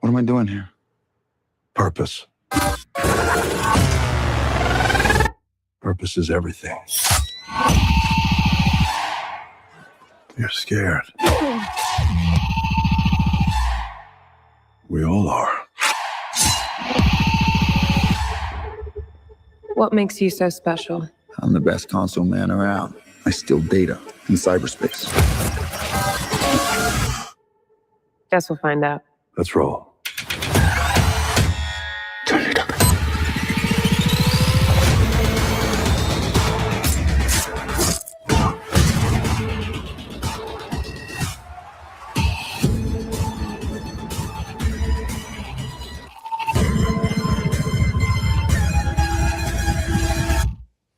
What am I doing here? Purpose. Purpose is everything. You're scared. We all are. What makes you so special? I'm the best console man around. I steal data in cyberspace. Guess we'll find out. Let's roll.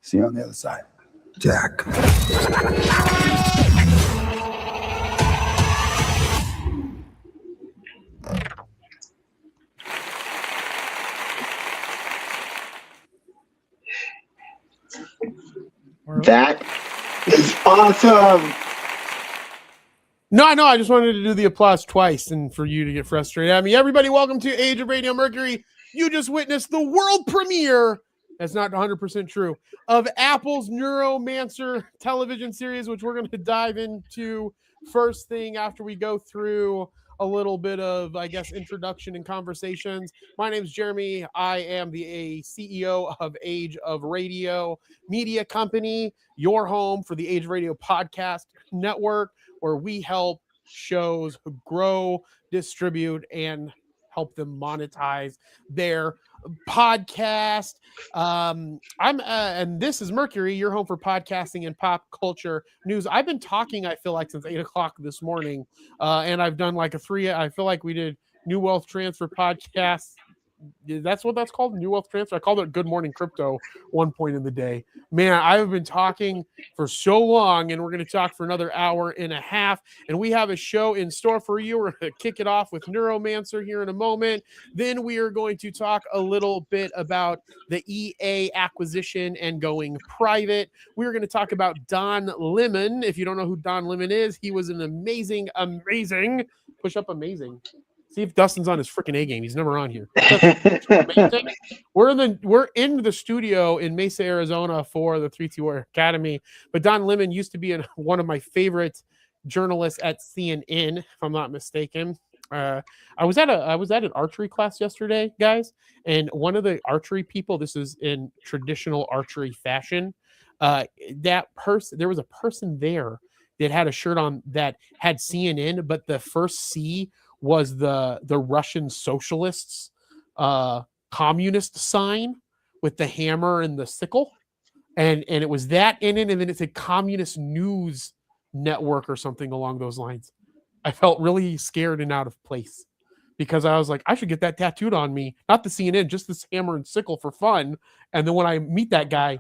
See you on the other side. Jack. That is awesome. No, I just wanted to do the applause twice and for you to get frustrated at me. Everybody, welcome to Age of Radio Mercury. You just witnessed the world premiere. That's not 100% true. Of Apple's Neuromancer television series, which we're going to dive into first thing after we go through a little bit of, I guess, introduction and conversations. My name is Jeremy. I am the CEO of Age of Radio Media Company, your home for the Age of Radio Podcast Network, where we help shows grow, distribute, and help them monetize their podcast. And this is Mercury, your home for podcasting and pop culture news. I've been talking, I feel like, since 8 o'clock this morning, and I've done like I feel like we did New Wealth Transfer podcast. That's what that's called, New Wealth Transfer. I called it Good Morning Crypto one point in the day. Man, I've been talking for so long, and we're going to talk for another hour and a half, and we have a show in store for you. We're going to kick it off with Neuromancer here in a moment. Then we are going to talk a little bit about the EA acquisition and going private. We're going to talk about Don Lemon. If you don't know who Don Lemon is, he was an amazing, push up amazing. See if Dustin's on his freaking A game. He's never on here. We're in the studio in Mesa, Arizona for the 3T Warrior Academy. But Don Lemon used to be one of my favorite journalists at CNN, if I'm not mistaken. I was at an archery class yesterday, guys, and one of the archery people, this is in traditional archery fashion, there was a person there that had a shirt on that had CNN, but the first C was the Russian socialists communist sign with the hammer and the sickle, and it was that in it, and then it's a communist news network or something along those lines. I felt really scared and out of place because I was like, I should get that tattooed on me, not the CNN, just this hammer and sickle for fun. And then when I meet that guy,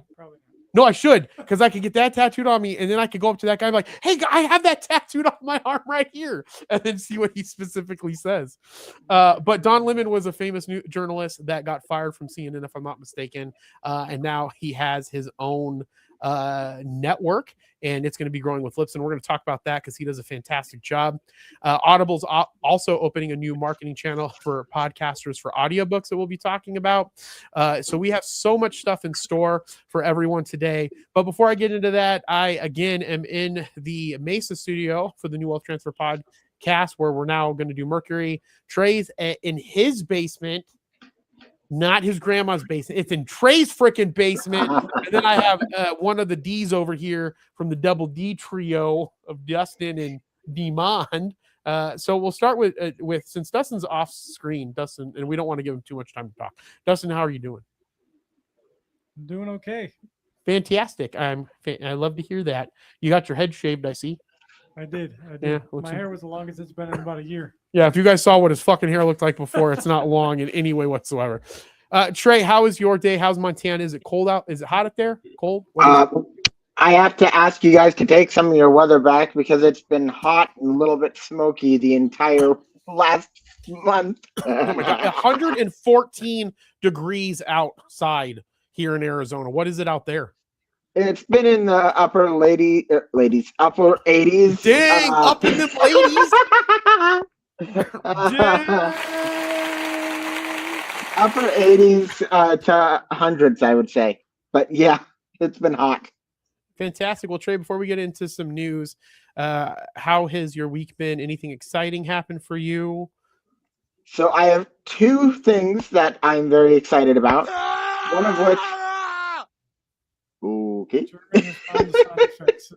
no, I should, because I could get that tattooed on me, and then I could go up to that guy and be like, hey, I have that tattooed on my arm right here, and then see what he specifically says. But Don Lemon was a famous journalist that got fired from CNN, if I'm not mistaken, and now he has his own network, and it's going to be growing with Libsyn. We're going to talk about that because he does a fantastic job. Audible's also opening a new marketing channel for podcasters for audiobooks that we'll be talking about. So we have so much stuff in store for everyone today. But before I get into that, I again am in the Mesa studio for the New Wealth Transfer podcast, where we're now going to do Mercury. Trey's in his basement. Not his grandma's basement. It's in Trey's freaking basement. And then I have one of the D's over here from the Double D trio of Dustin and Demond. So we'll start with since Dustin's off screen, Dustin, and we don't want to give him too much time to talk. Dustin, how are you doing? I'm doing okay. Fantastic. I love to hear that. You got your head shaved, I see. I did. Yeah, my hair was the longest it's been in about a year. Yeah, if you guys saw what his fucking hair looked like before, it's not long in any way whatsoever. Trey, how is your day? How's Montana? Is it cold out? Is it hot up there? Cold? I have to ask you guys to take some of your weather back because it's been hot and a little bit smoky the entire last month. Oh my God, 114 degrees outside here in Arizona. What is it out there? It's been in the upper upper 80s. Dang, up in the ladies. upper 80s to hundreds, I would say. But yeah, it's been hot. Fantastic. Well, Trey, before we get into some news, how has your week been? Anything exciting happened for you? So I have two things that I'm very excited about. One of which, okay. We're gonna find the sound effects,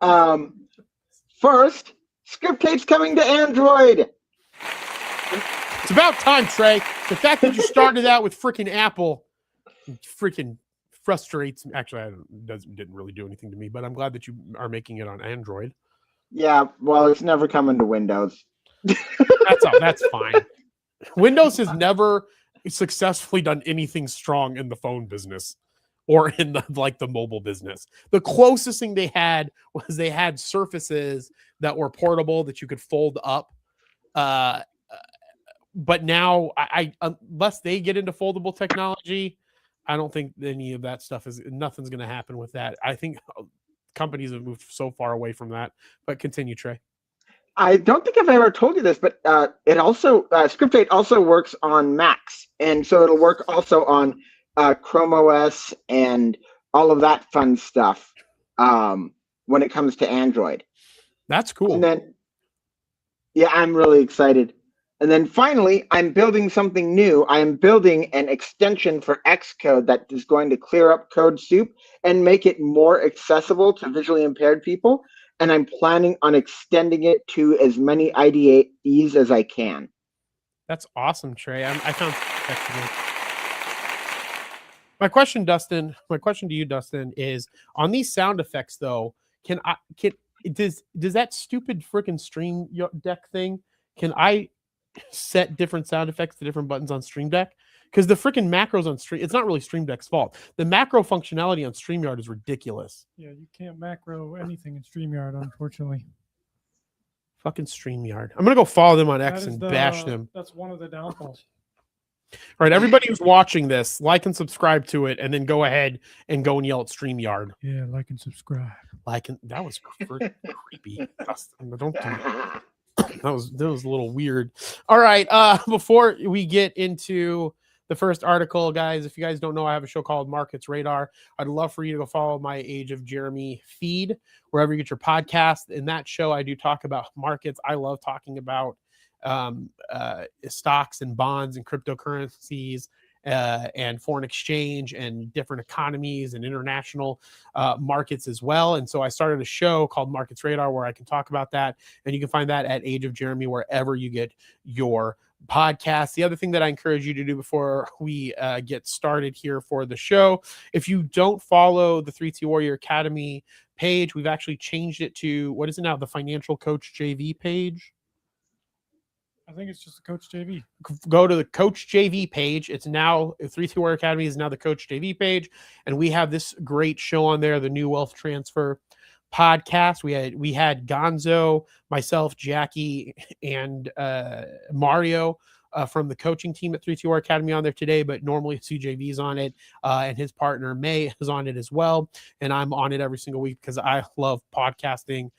so. First, Scriptate's coming to Android. It's about time, Trey. The fact that you started out with freaking Apple freaking frustrates me. Actually, didn't really do anything to me, but I'm glad that you are making it on Android. Yeah, well, it's never coming to Windows. That's fine. Windows has never successfully done anything strong in the phone business or in the mobile business. The closest thing they had was they had Surfaces that were portable that you could fold up. But now, I unless they get into foldable technology, I don't think any of that stuff nothing's going to happen with that. I think companies have moved so far away from that. But continue, Trey. I don't think I've ever told you this, but it also Scriptate also works on Macs, and so it'll work also on Chrome OS and all of that fun stuff when it comes to Android. That's cool. And then, yeah, I'm really excited. And then finally, I'm building something new. I am building an extension for Xcode that is going to clear up code soup and make it more accessible to visually impaired people. And I'm planning on extending it to as many IDEs as I can. That's awesome, Trey. I found excellent. My question to you, Dustin, is on these sound effects though, does that stupid freaking Stream Deck thing, can I set different sound effects to different buttons on Stream Deck? Because the freaking macros on Stream, it's not really Stream Deck's fault. The macro functionality on StreamYard is ridiculous. Yeah, you can't macro anything in StreamYard, unfortunately. Fucking StreamYard. I'm gonna go follow them on X and bash them. That's one of the downfalls. All right, everybody who's watching this, like and subscribe to it, and then go ahead and go and yell at StreamYard. Yeah, like and subscribe. That was creepy. Don't do that. That was a little weird. All right, before we get into the first article, guys, if you guys don't know, I have a show called Markets Radar. I'd love for you to go follow my Age of Jeremy feed wherever you get your podcast. In that show, I do talk about markets. I love talking about stocks and bonds and cryptocurrencies and foreign exchange and different economies and international markets as well. And so I started a show called Markets Radar where I can talk about that. And you can find that at Age of Jeremy, wherever you get your podcast. The other thing that I encourage you to do before we get started here for the show, if you don't follow the 3T Warrior Academy page, we've actually changed it to, what is it now? The Financial Coach JV page. I think it's just the Coach JV. Go to the Coach JV page. It's now 3T Warrior Academy is now the Coach JV page, and we have this great show on there, the New Wealth Transfer podcast. We had Gonzo, myself, Jackie, and Mario from the coaching team at 3T Warrior Academy on there today, but normally CJV's on it, and his partner May is on it as well, and I'm on it every single week because I love podcasting.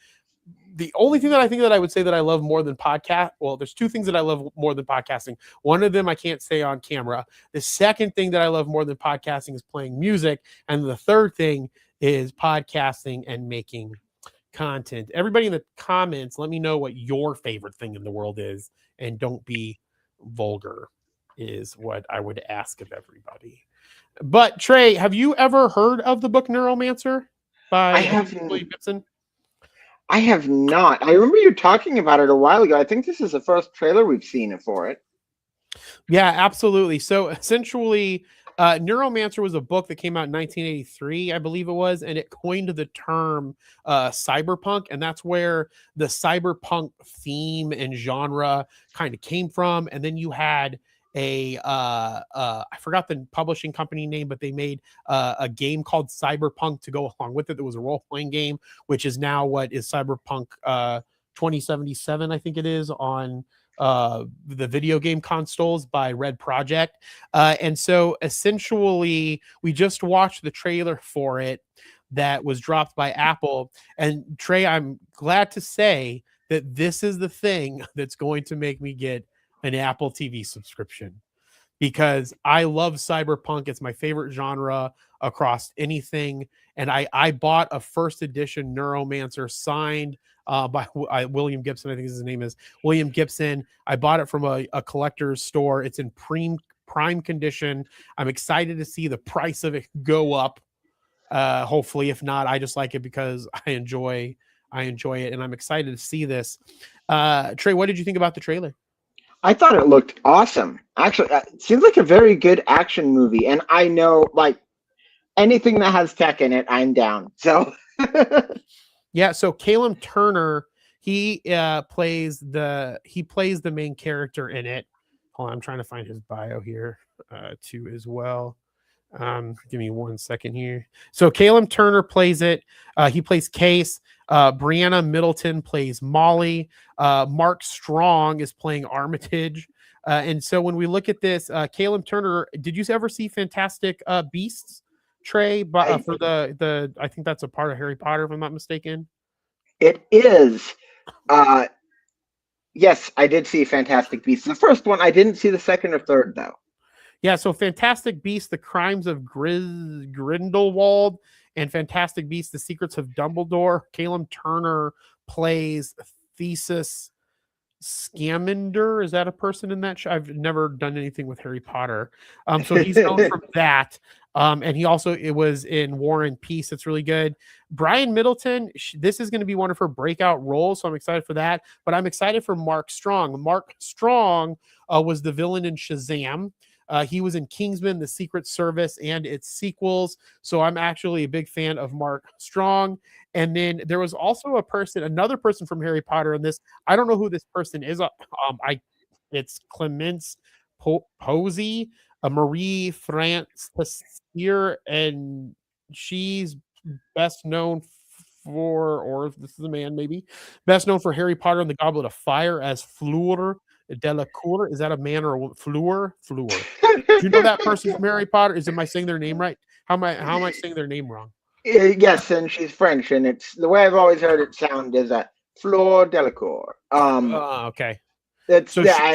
The only thing that I think that I would say that I love more than podcast, well, there's two things that I love more than podcasting. One of them I can't say on camera. The second thing that I love more than podcasting is playing music. And the third thing is podcasting and making content. Everybody in the comments, let me know what your favorite thing in the world is. And don't be vulgar is what I would ask of everybody. But Trey, have you ever heard of the book Neuromancer by William Gibson? I have not. I remember you talking about it a while ago. I think this is the first trailer we've seen for it. Yeah, absolutely. So essentially, Neuromancer was a book that came out in 1983, I believe it was, and it coined the term cyberpunk, and that's where the cyberpunk theme and genre kind of came from. And then you had I forgot the publishing company name, but they made a game called Cyberpunk to go along with it. That was a role-playing game, which is now what is Cyberpunk 2077, I think it is, on the video game consoles by Red Project. And so essentially we just watched the trailer for it that was dropped by Apple. And Trey, I'm glad to say that this is the thing that's going to make me get an Apple TV subscription. because I love cyberpunk. It's my favorite genre across anything. And I bought a first edition Neuromancer signed by William Gibson. I think his name is William Gibson. I bought it from a collector's store. It's in prime condition. I'm excited to see the price of it go up. Hopefully, if not, I just like it because I enjoy it, and I'm excited to see this. Trey, what did you think about the trailer? I thought it looked awesome. Actually, it seems like a very good action movie, and I know like anything that has tech in it, I'm down. So yeah, so Caleb Turner, he plays the main character in it. Hold on, I'm trying to find his bio here too as well. Give me 1 second here. So Caleb Turner plays it. He plays Case. Brianna Middleton plays Molly. Mark Strong is playing Armitage. And so when we look at this, Caleb Turner, did you ever see Fantastic Beasts, Trey? For the I think that's a part of Harry Potter, if I'm not mistaken. it is. Yes, I did see Fantastic Beasts. The first one, I didn't see the second or third though. Yeah, so Fantastic Beasts: The Crimes of Grindelwald and Fantastic Beasts: The Secrets of Dumbledore. Caleb Turner plays Thesis Scamander. Is that a person in that show? I've never done anything with Harry Potter. So he's known from that. And he also was in War and Peace. It's really good. Brian Middleton, this is going to be one of her breakout roles, so I'm excited for that. But I'm excited for Mark Strong. Mark Strong was the villain in Shazam. He was in Kingsman, The Secret Service, and its sequels. So I'm actually a big fan of Mark Strong. And then there was also another person from Harry Potter in this. I don't know who this person is. It's Clemence Posey, Marie Francis, and she's best known for, or if this is a man, maybe best known for Harry Potter and the Goblet of Fire as Fleur Delacour. Is that a man or a Fleur? Fleur. Do you know that person from Harry Potter? Am I saying their name right? How am I saying their name wrong? Yes, and she's French, and it's the way I've always heard it sound is a Fleur Delacour. Okay. It's So yeah,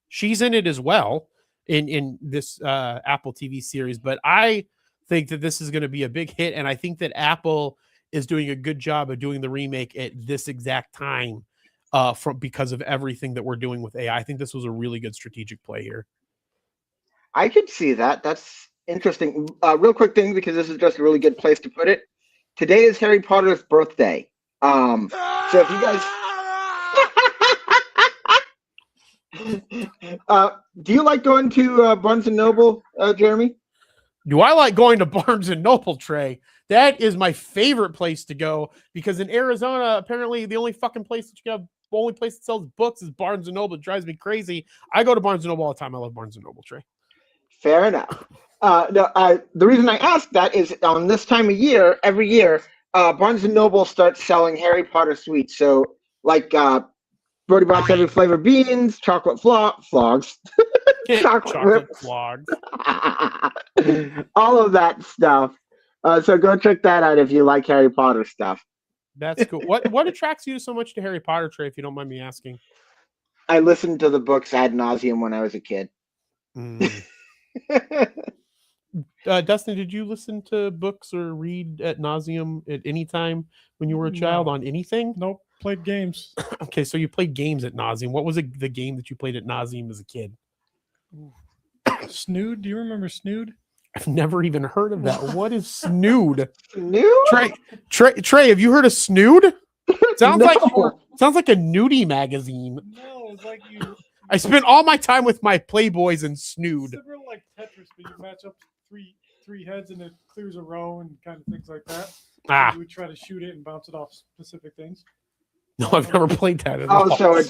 she's in it as well in this Apple TV series, but I think that this is going to be a big hit, and I think that Apple is doing a good job of doing the remake at this exact time because of everything that we're doing with AI. I think this was a really good strategic play here. I could see that. That's interesting. Real quick thing, because this is just a really good place to put it. Today is Harry Potter's birthday. So if you guys, do you like going to Barnes and Noble, Jeremy? Do I like going to Barnes and Noble, Trey? That is my favorite place to go because in Arizona, apparently the only fucking place that you have, the only place that sells books is Barnes and Noble. It drives me crazy. I go to Barnes and Noble all the time. I love Barnes and Noble, Trey. Fair enough. The reason I asked that is on this time of year, every year, Barnes & Noble starts selling Harry Potter sweets. So, like, Brody Box every flavor beans, chocolate flogs, chocolate flogs, all of that stuff. So go check that out if you like Harry Potter stuff. That's cool. What attracts you so much to Harry Potter, Trey, if you don't mind me asking? I listened to the books ad nauseum when I was a kid. Dustin, did you listen to books or read ad nauseum at any time when you were a child on anything? Nope. Played games. Okay, so you played games at nauseum. What was the game that you played at nauseum as a kid? Snood. Do you remember Snood? I've never even heard of that. What is Snood? Snood? Trey, have you heard of Snood? Sounds No. like a nudie magazine. No, it's like you. I spent all my time with my Playboys and Snood. Similar like Tetris, but you match up three heads and it clears a row and kind of things like that. You would try to shoot it and bounce it off specific things. No, I've never played that at all. Oh,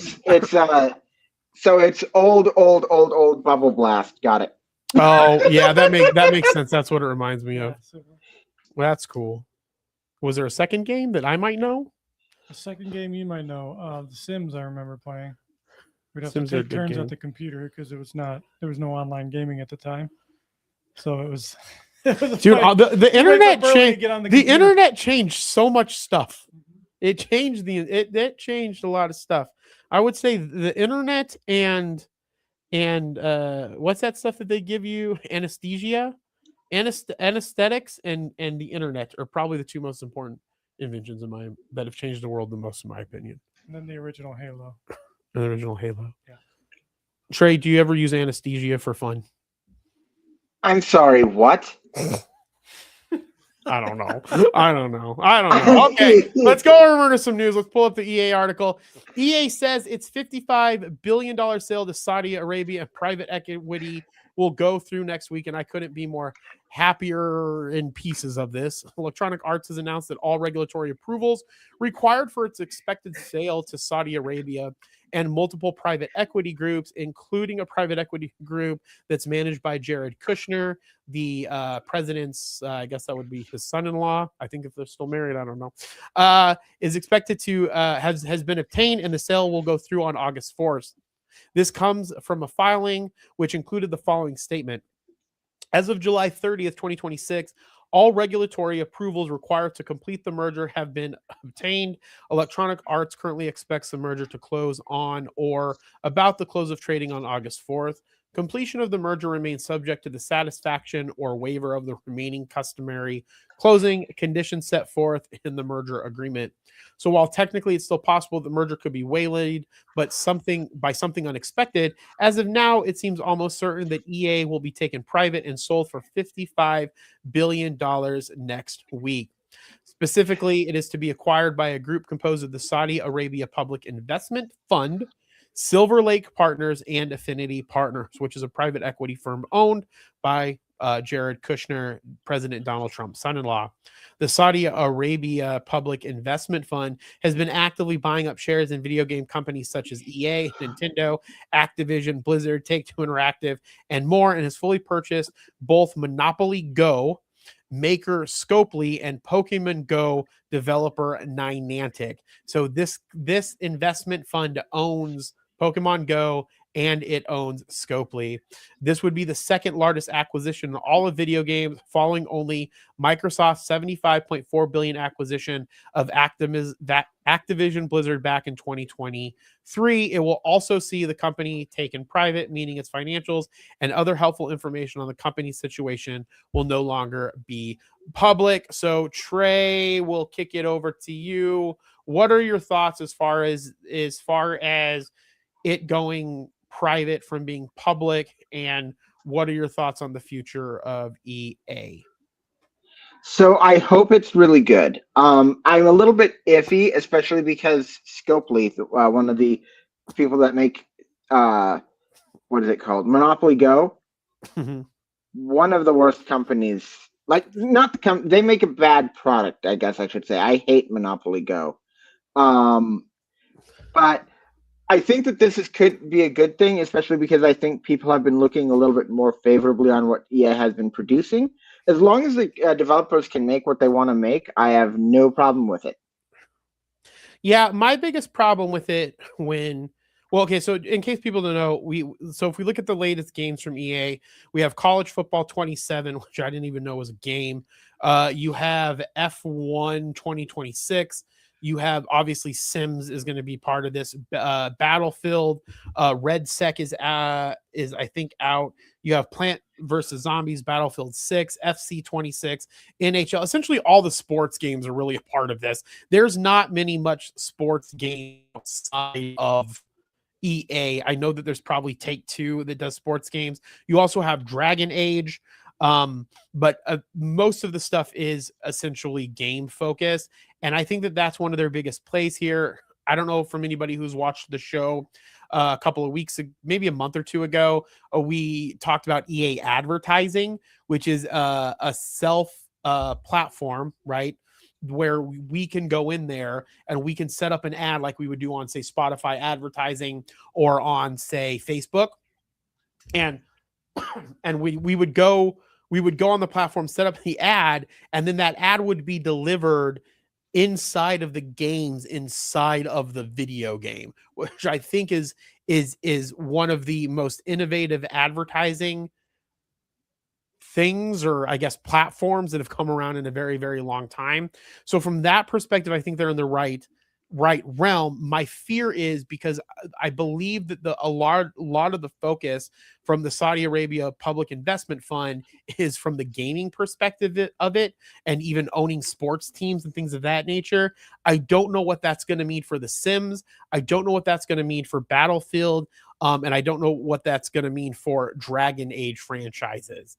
so it's old Bubble Blast. Got it. Oh, yeah, that makes sense. That's what it reminds me of. So Well, that's cool. Was there a second game that I might know? the second game you might know, The Sims. I remember playing. We'd have Sims to are a take good turns game. at the computer because there was no online gaming at the time. So it was. It was Dude, like, the internet wake up early to changed. get on The computer. internet changed so much stuff. It changed it changed a lot of stuff. I would say the internet and and what's that stuff that they give you? Anesthesia, anesthetics, and the internet are probably the two most important inventions that have changed the world the most, in my opinion. And then the original Halo. The original Halo. Yeah. Trey, do you ever use anesthesia for fun? I'm sorry, what? I don't know. Okay, let's go over to some news. Let's pull up the EA article. EA says its $55 billion sale to Saudi Arabia and private equity will go through next week, and I couldn't be more happier in pieces of this. Electronic Arts has announced that all regulatory approvals required for its expected sale to Saudi Arabia and multiple private equity groups, including a private equity group that's managed by Jared Kushner, the president's, I guess that would be his son-in-law. I think if they're still married, I don't know, is expected to, has been obtained, and the sale will go through on August 4th. This comes from a filing which included the following statement. As of July 30th, 2026, all regulatory approvals required to complete the merger have been obtained. Electronic Arts currently expects the merger to close on or about the close of trading on August 4th. Completion of the merger remains subject to the satisfaction or waiver of the remaining customary closing conditions set forth in the merger agreement. So while technically it's still possible the merger could be waylaid, but something unexpected, as of now, it seems almost certain that EA will be taken private and sold for $55 billion next week. Specifically, it is to be acquired by a group composed of the Saudi Arabia Public Investment Fund, Silver Lake Partners, and Affinity Partners, which is a private equity firm owned by Jared Kushner, President Donald Trump's son-in-law. The Saudi Arabia Public Investment Fund has been actively buying up shares in video game companies such as EA, Nintendo, Activision, Blizzard, Take-Two Interactive, and more, and has fully purchased both Monopoly Go maker Scopely and Pokemon Go developer Niantic. So this investment fund owns Pokemon Go and it owns Scopely. This would be the second largest acquisition in all of video games, following only Microsoft's $75.4 billion acquisition of Activision Blizzard back in 2023. It will also see the company taken private, meaning its financials and other helpful information on the company's situation will no longer be public. So Trey, we'll kick it over to you. What are your thoughts as far as it going private from being public, and what are your thoughts on the future of EA? So I hope it's really good. I'm a little bit iffy, especially because Scopely, one of the people that make what is it called, Monopoly Go, one of the worst companies. Like, not the they make a bad product, I guess I should say. I hate Monopoly Go, but I think that could be a good thing, especially because I think people have been looking a little bit more favorably on what EA has been producing. As long as the developers can make what they want to make, I have no problem with it. Yeah, my biggest problem with it so in case people don't know, if we look at the latest games from EA, we have College Football 27, which I didn't even know was a game. You have F1 2026. You have, obviously, Sims is going to be part of this. Battlefield, Red Sec is I think out. You have Plant vs. Zombies, Battlefield 6, FC 26, NHL. Essentially, all the sports games are really a part of this. There's not much sports games outside of EA. I know that there's probably Take-Two that does sports games. You also have Dragon Age. But most of the stuff is essentially game focused. And I think that that's one of their biggest plays here. I don't know from anybody who's watched the show a couple of weeks, maybe a month or two ago, we talked about EA advertising, which is a self platform, right? Where we can go in there and we can set up an ad like we would do on, say, Spotify advertising or on, say, Facebook. And we would go on the platform, set up the ad, and then that ad would be delivered inside of the games, inside of the video game, which I think is one of the most innovative advertising things, or I guess platforms, that have come around in a very, very long time. So from that perspective, I think they're in the right right realm. My fear is because I believe that a lot of the focus from the Saudi Arabia Public Investment Fund is from the gaming perspective of it, and even owning sports teams and things of that nature. I don't know what that's going to mean for The Sims. I don't know what that's going to mean for Battlefield. And I don't know what that's going to mean for Dragon Age franchises.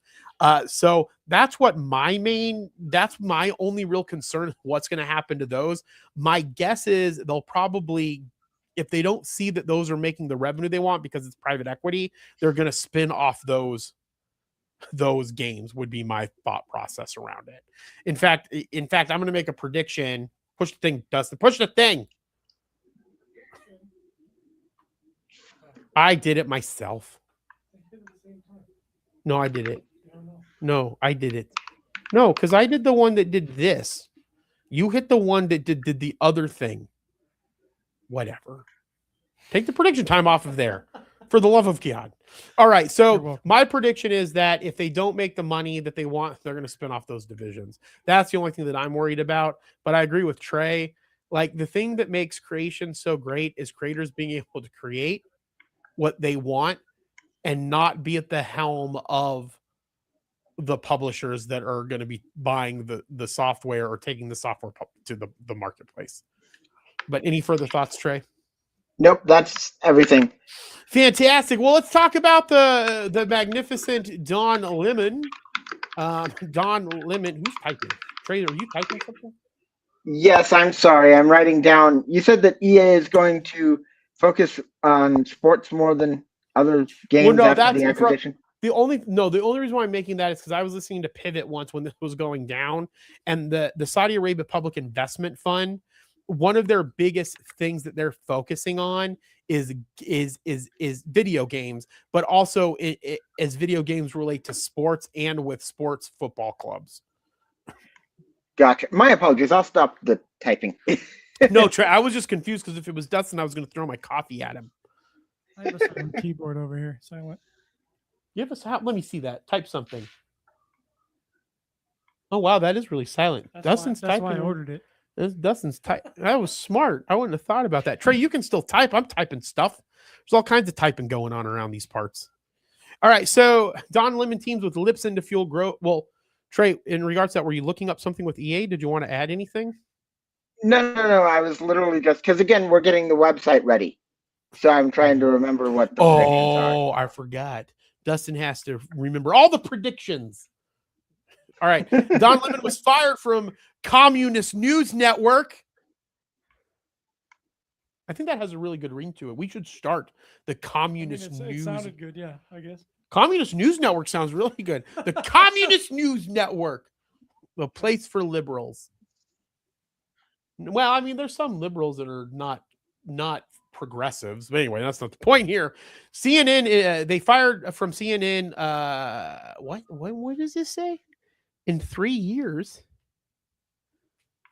So that's my only real concern. What's going to happen to those? My guess is they'll probably, if they don't see that those are making the revenue they want because it's private equity, they're going to spin off those games, would be my thought process around it. In fact, I'm going to make a prediction. Push the thing, Dustin. Push the thing. I did it myself. No, I did it. No, I did it. No, because I did the one that did this. You hit the one that did the other thing. Whatever. Take the prediction time off of there. For the love of God. All right. So my prediction is that if they don't make the money that they want, they're going to spin off those divisions. That's the only thing that I'm worried about. But I agree with Trey. Like, the thing that makes creation so great is creators being able to create what they want and not be at the helm of the publishers that are going to be buying the software or taking the software to the marketplace. But any further thoughts, Trey? Nope, that's everything. Fantastic. Well, let's talk about the magnificent Don Lemon. Don Lemon, who's typing? Trey, are you typing something? Yes, I'm sorry. I'm writing down. You said that EA is going to focus on sports more than other games after the acquisition. The only reason why I'm making that is because I was listening to Pivot once when this was going down, and the Saudi Arabia Public Investment Fund, one of their biggest things that they're focusing on is video games, but also as video games relate to sports and with sports football clubs. Gotcha. My apologies. I'll stop the typing. No, Trey, I was just confused because if it was Dustin, I was going to throw my coffee at him. I have a silent keyboard over here. Silent. Let me see that. Type something. Oh, wow. That is really silent. Dustin's typing. That's why I ordered it. Dustin's type. That was smart. I wouldn't have thought about that. Trey, you can still type. I'm typing stuff. There's all kinds of typing going on around these parts. All right. So Don Lemon teams with Libsyn to fuel growth. Well, Trey, in regards to that, were you looking up something with EA? Did you want to add anything? No. I was literally just, because again, we're getting the website ready. So I'm trying to remember what the predictions are. Oh, I forgot. Dustin has to remember all the predictions. All right. Don Lemon was fired from Communist News Network. I think that has a really good ring to it. We should start the Communist News. It sounded good, yeah, I guess. Communist News Network sounds really good. The Communist News Network, the place for liberals. Well, I mean, there's some liberals that are not progressives, but anyway, that's not the point here. CNN, they fired from CNN. What does this say? In 3 years,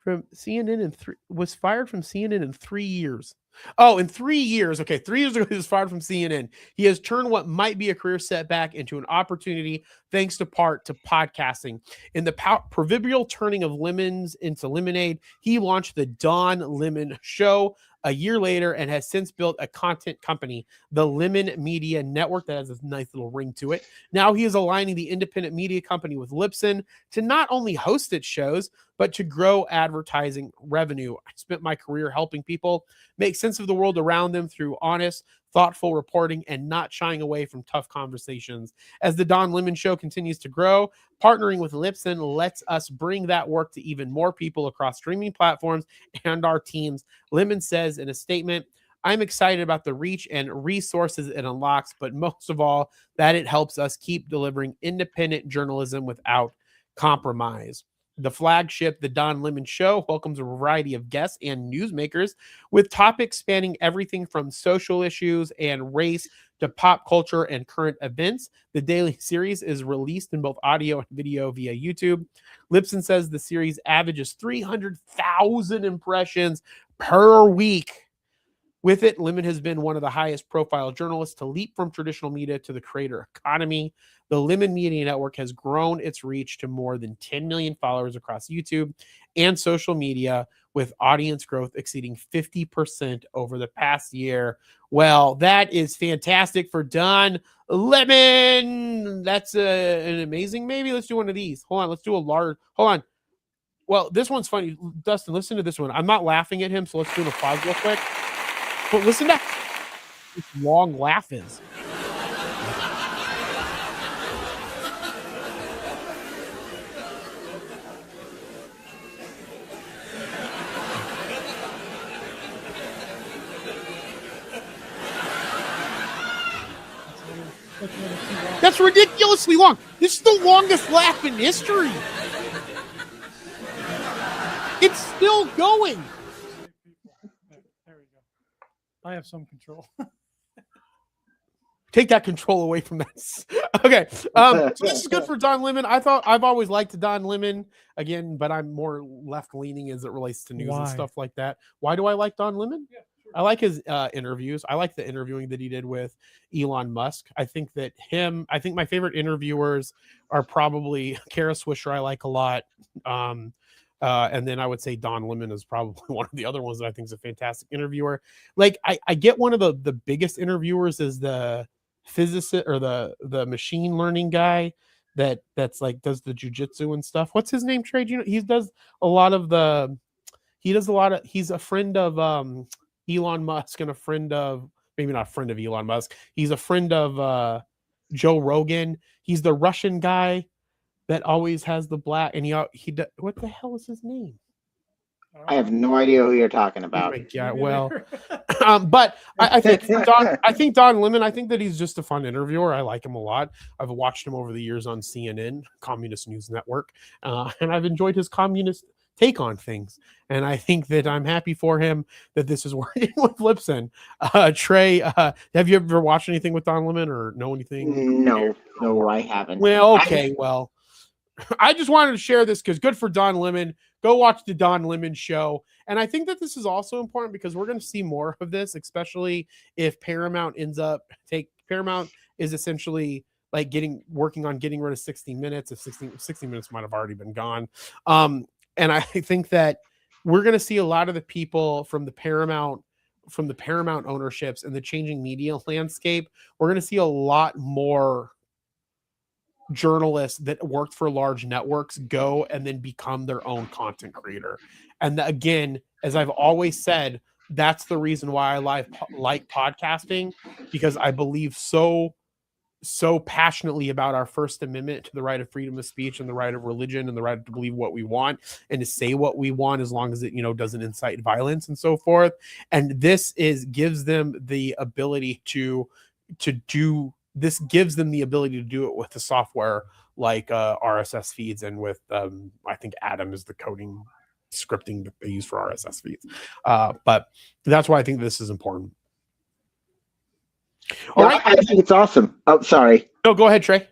from CNN was fired from CNN in 3 years. Oh, in 3 years. Okay, 3 years ago, he was fired from CNN. He has turned what might be a career setback into an opportunity, thanks to podcasting. In the proverbial turning of lemons into lemonade, he launched the Don Lemon Show a year later and has since built a content company, the Lemon Media Network, that has a nice little ring to it. Now he is aligning the independent media company with Libsyn to not only host its shows, but to grow advertising revenue. I spent my career helping people make sense of the world around them through honest, thoughtful reporting and not shying away from tough conversations. As the Don Lemon Show continues to grow, partnering with Libsyn lets us bring that work to even more people across streaming platforms and our teams. Lemon says in a statement, "I'm excited about the reach and resources it unlocks, but most of all, that it helps us keep delivering independent journalism without compromise." The flagship, The Don Lemon Show, welcomes a variety of guests and newsmakers with topics spanning everything from social issues and race to pop culture and current events. The daily series is released in both audio and video via YouTube. Libsyn says the series averages 300,000 impressions per week. With it, Lemon has been one of the highest profile journalists to leap from traditional media to the creator economy. The Lemon Media Network has grown its reach to more than 10 million followers across YouTube and social media, with audience growth exceeding 50% over the past year. Well, that is fantastic for Don Lemon. That's an amazing. Maybe let's do one of these. Hold on. Let's do a large. Hold on. Well, this one's funny. Dustin, listen to this one. I'm not laughing at him, so let's do an applause real quick. But listen to how this long laugh is. That's ridiculously long. This is the longest laugh in history. It's still going. There we go. I have some control. Take that control away from that. Okay. So this is good for Don Lemon. I've always liked Don Lemon again, but I'm more left leaning as it relates to news and stuff like that. Why do I like Don Lemon? Yeah, sure. I like his interviews. I like the interviewing that he did with Elon Musk. I think my favorite interviewers are probably Kara Swisher. I like a lot. And then I would say Don Lemon is probably one of the other ones that I think is a fantastic interviewer. Like I get one of the biggest interviewers is the physicist or the machine learning guy that's like does the jujitsu and stuff. What's his name, Trey? He does a lot of he's a friend of Elon Musk and a friend of, maybe not a friend of Elon Musk. He's a friend of Joe Rogan. He's the Russian guy that always has the black, and he what the hell is his name? I have no idea who you're talking about. Yeah, well, but I think Don Lemon. I think that he's just a fun interviewer. I like him a lot. I've watched him over the years on CNN, Communist News Network, and I've enjoyed his communist take on things. And I think that I'm happy for him that this is working with Libsyn. Trey, have you ever watched anything with Don Lemon or know anything? No, I haven't. Well, okay, well. I just wanted to share this because good for Don Lemon. Go watch the Don Lemon show. And I think that this is also important because we're going to see more of this, especially if Paramount Paramount is essentially like working on getting rid of 60 Minutes. If 60 Minutes might have already been gone. And I think that we're going to see a lot of the people from the Paramount ownerships and the changing media landscape. We're going to see a lot more journalists that worked for large networks go and then become their own content creator. And again, as I've always said, that's the reason why I like podcasting, because I believe so passionately about our First Amendment to the right of freedom of speech and the right of religion and the right to believe what we want and to say what we want, as long as it, doesn't incite violence and so forth. And this gives them the ability to do. This gives them the ability to do it with the software like RSS feeds, and with I think Atom is the coding scripting that they use for RSS feeds. But that's why I think this is important. All right. I think it's awesome. Oh, sorry. No, go ahead, Trey.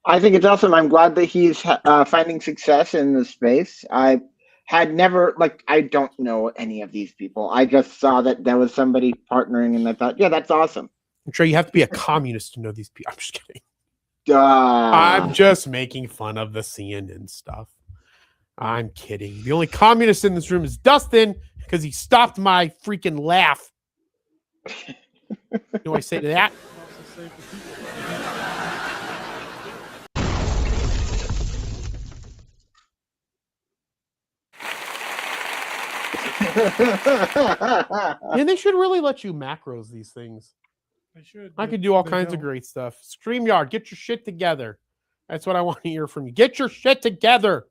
I think it's awesome. I'm glad that he's finding success in the space. I had never, I don't know any of these people. I just saw that there was somebody partnering, and I thought, yeah, that's awesome. I'm sure you have to be a communist to know these people. I'm just kidding. I'm just making fun of the CNN stuff. I'm kidding. The only communist in this room is Dustin, because he stopped my freaking laugh. You know what I say to that? And they should really let you macros these things. They should. I could do all kinds of great stuff. StreamYard, get your shit together. That's what I want to hear from you. Get your shit together.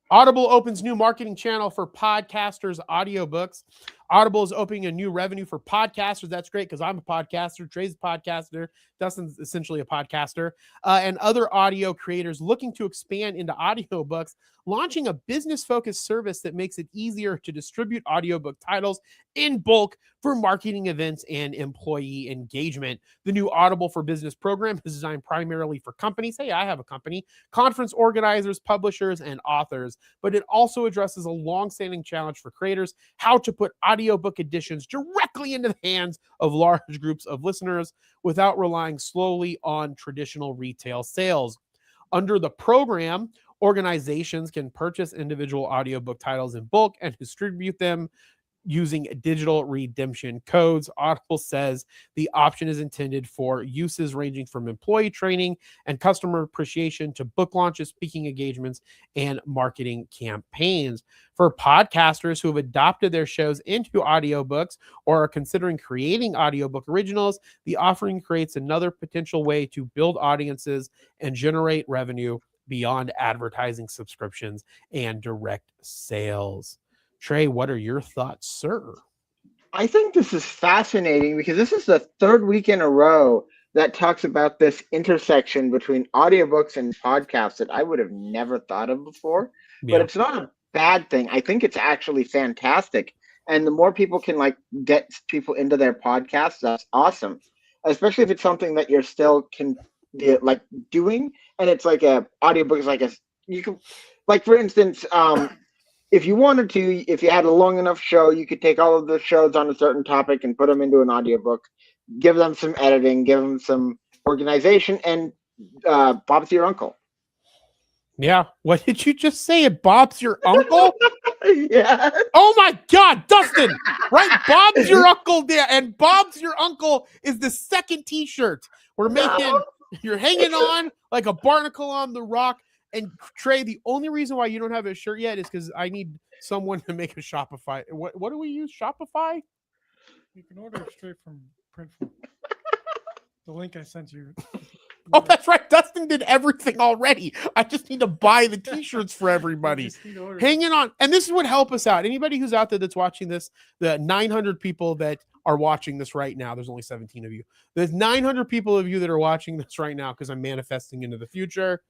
Audible opens new marketing channel for podcasters, audiobooks. Audible is opening a new revenue for podcasters. That's great because I'm a podcaster. Trey's a podcaster. Dustin's essentially a podcaster. And other audio creators looking to expand into audiobooks, launching a business-focused service that makes it easier to distribute audiobook titles in bulk for marketing events and employee engagement. The new Audible for Business program is designed primarily for companies. Hey, I have a company. Conference organizers, publishers, and authors. But it also addresses a long-standing challenge for creators, how to put audiobook editions directly into the hands of large groups of listeners without relying solely on traditional retail sales. Under the program, Organizations can purchase individual audiobook titles in bulk and distribute them using digital redemption codes. Audible says the option is intended for uses ranging from employee training and customer appreciation to book launches, speaking engagements, and marketing campaigns. For podcasters who have adopted their shows into audiobooks or are considering creating audiobook originals, the offering creates another potential way to build audiences and generate revenue beyond advertising, subscriptions, and direct sales. Trey, what are your thoughts, sir? I think this is fascinating because this is the third week in a row that talks about this intersection between audiobooks and podcasts that I would have never thought of before. Yeah. But it's not a bad thing. I think it's actually fantastic. And the more people can get people into their podcasts, that's awesome. Especially if it's something that you're still doing, and it's like a audiobook is like you can, like, for instance, if you wanted to, if you had a long enough show, you could take all of the shows on a certain topic and put them into an audiobook, give them some editing, give them some organization, and Bob's your uncle. Yeah. What did you just say? Bob's your uncle? Yeah. Oh my God, Dustin! Right, Bob's your uncle there, and Bob's your uncle is the second T-shirt we're making. No. You're hanging on like a barnacle on the rock. And Trey, the only reason why you don't have a shirt yet is because I need someone to make a Shopify. What do we use? Shopify? You can order it straight from Printful. The link I sent you. Oh, that's right. Dustin did everything already. I just need to buy the T-shirts for everybody. Hanging on. And this would help us out. Anybody who's out there that's watching this, the 900 people that are watching this right now, there's only 17 of you. There's 900 people of you that are watching this right now because I'm manifesting into the future.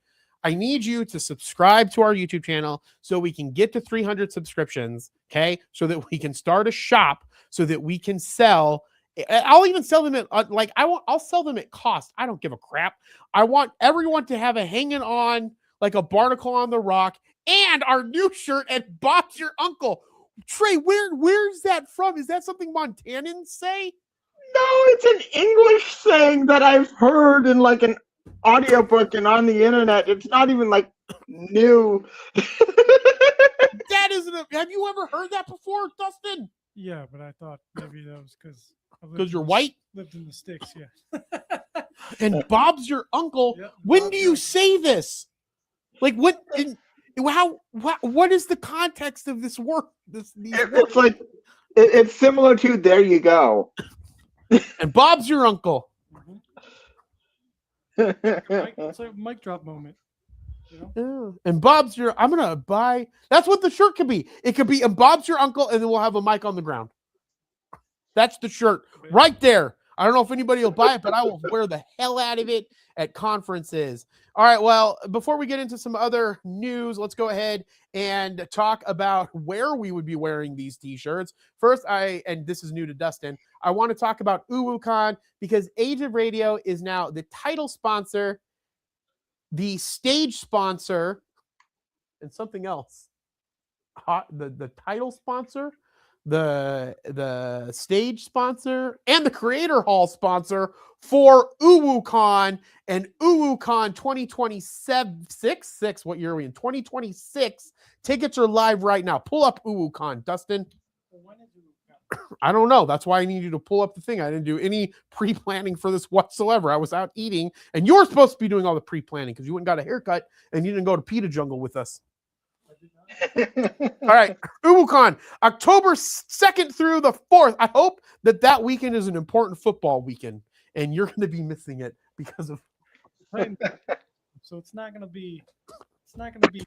I need you to subscribe to our YouTube channel so we can get to 300 subscriptions, okay? So that we can start a shop so that we can sell. I'll even sell them at, I'll sell them at cost. I don't give a crap. I want everyone to have a hanging on like a barnacle on the rock and our new shirt at Bob's Your Uncle. Trey, where's that from? Is that something Montanans say? No, it's an English saying that I've heard in like an audiobook and on the internet. It's not even like new. That isn't have you ever heard that before, Dustin? Yeah, but I thought maybe that was because you're white. Lived in the sticks, yeah. And Bob's your uncle. Yep, when Bob's do you say this? Like what is the context of this work? It's like it's similar to there you go. And Bob's your uncle. It's like a mic drop moment. You know? And Bob's your. I'm gonna buy. That's what the shirt could be. It could be and Bob's your uncle, and then we'll have a mic on the ground. That's the shirt right there. I don't know if anybody will buy it, but I will wear the hell out of it at conferences. All right. Well, before we get into some other news, let's go ahead and talk about where we would be wearing these T-shirts. First, and this is new to Dustin, I want to talk about UwuCon because Age of Radio is now the title sponsor, the stage sponsor, and something else. The title sponsor, the stage sponsor, and the Creator Hall sponsor for UwuCon and UwuCon 2026. What year are we in? 2026. Tickets are live right now. Pull up UwuCon, Dustin. I don't know. That's why I need you to pull up the thing. I didn't do any pre-planning for this whatsoever. I was out eating, and you're supposed to be doing all the pre-planning because you went and got a haircut and you didn't go to Pita Jungle with us. All right, UwuCon, October 2nd through the 4th. I hope that weekend is an important football weekend, and you're going to be missing it because of. So it's not going to be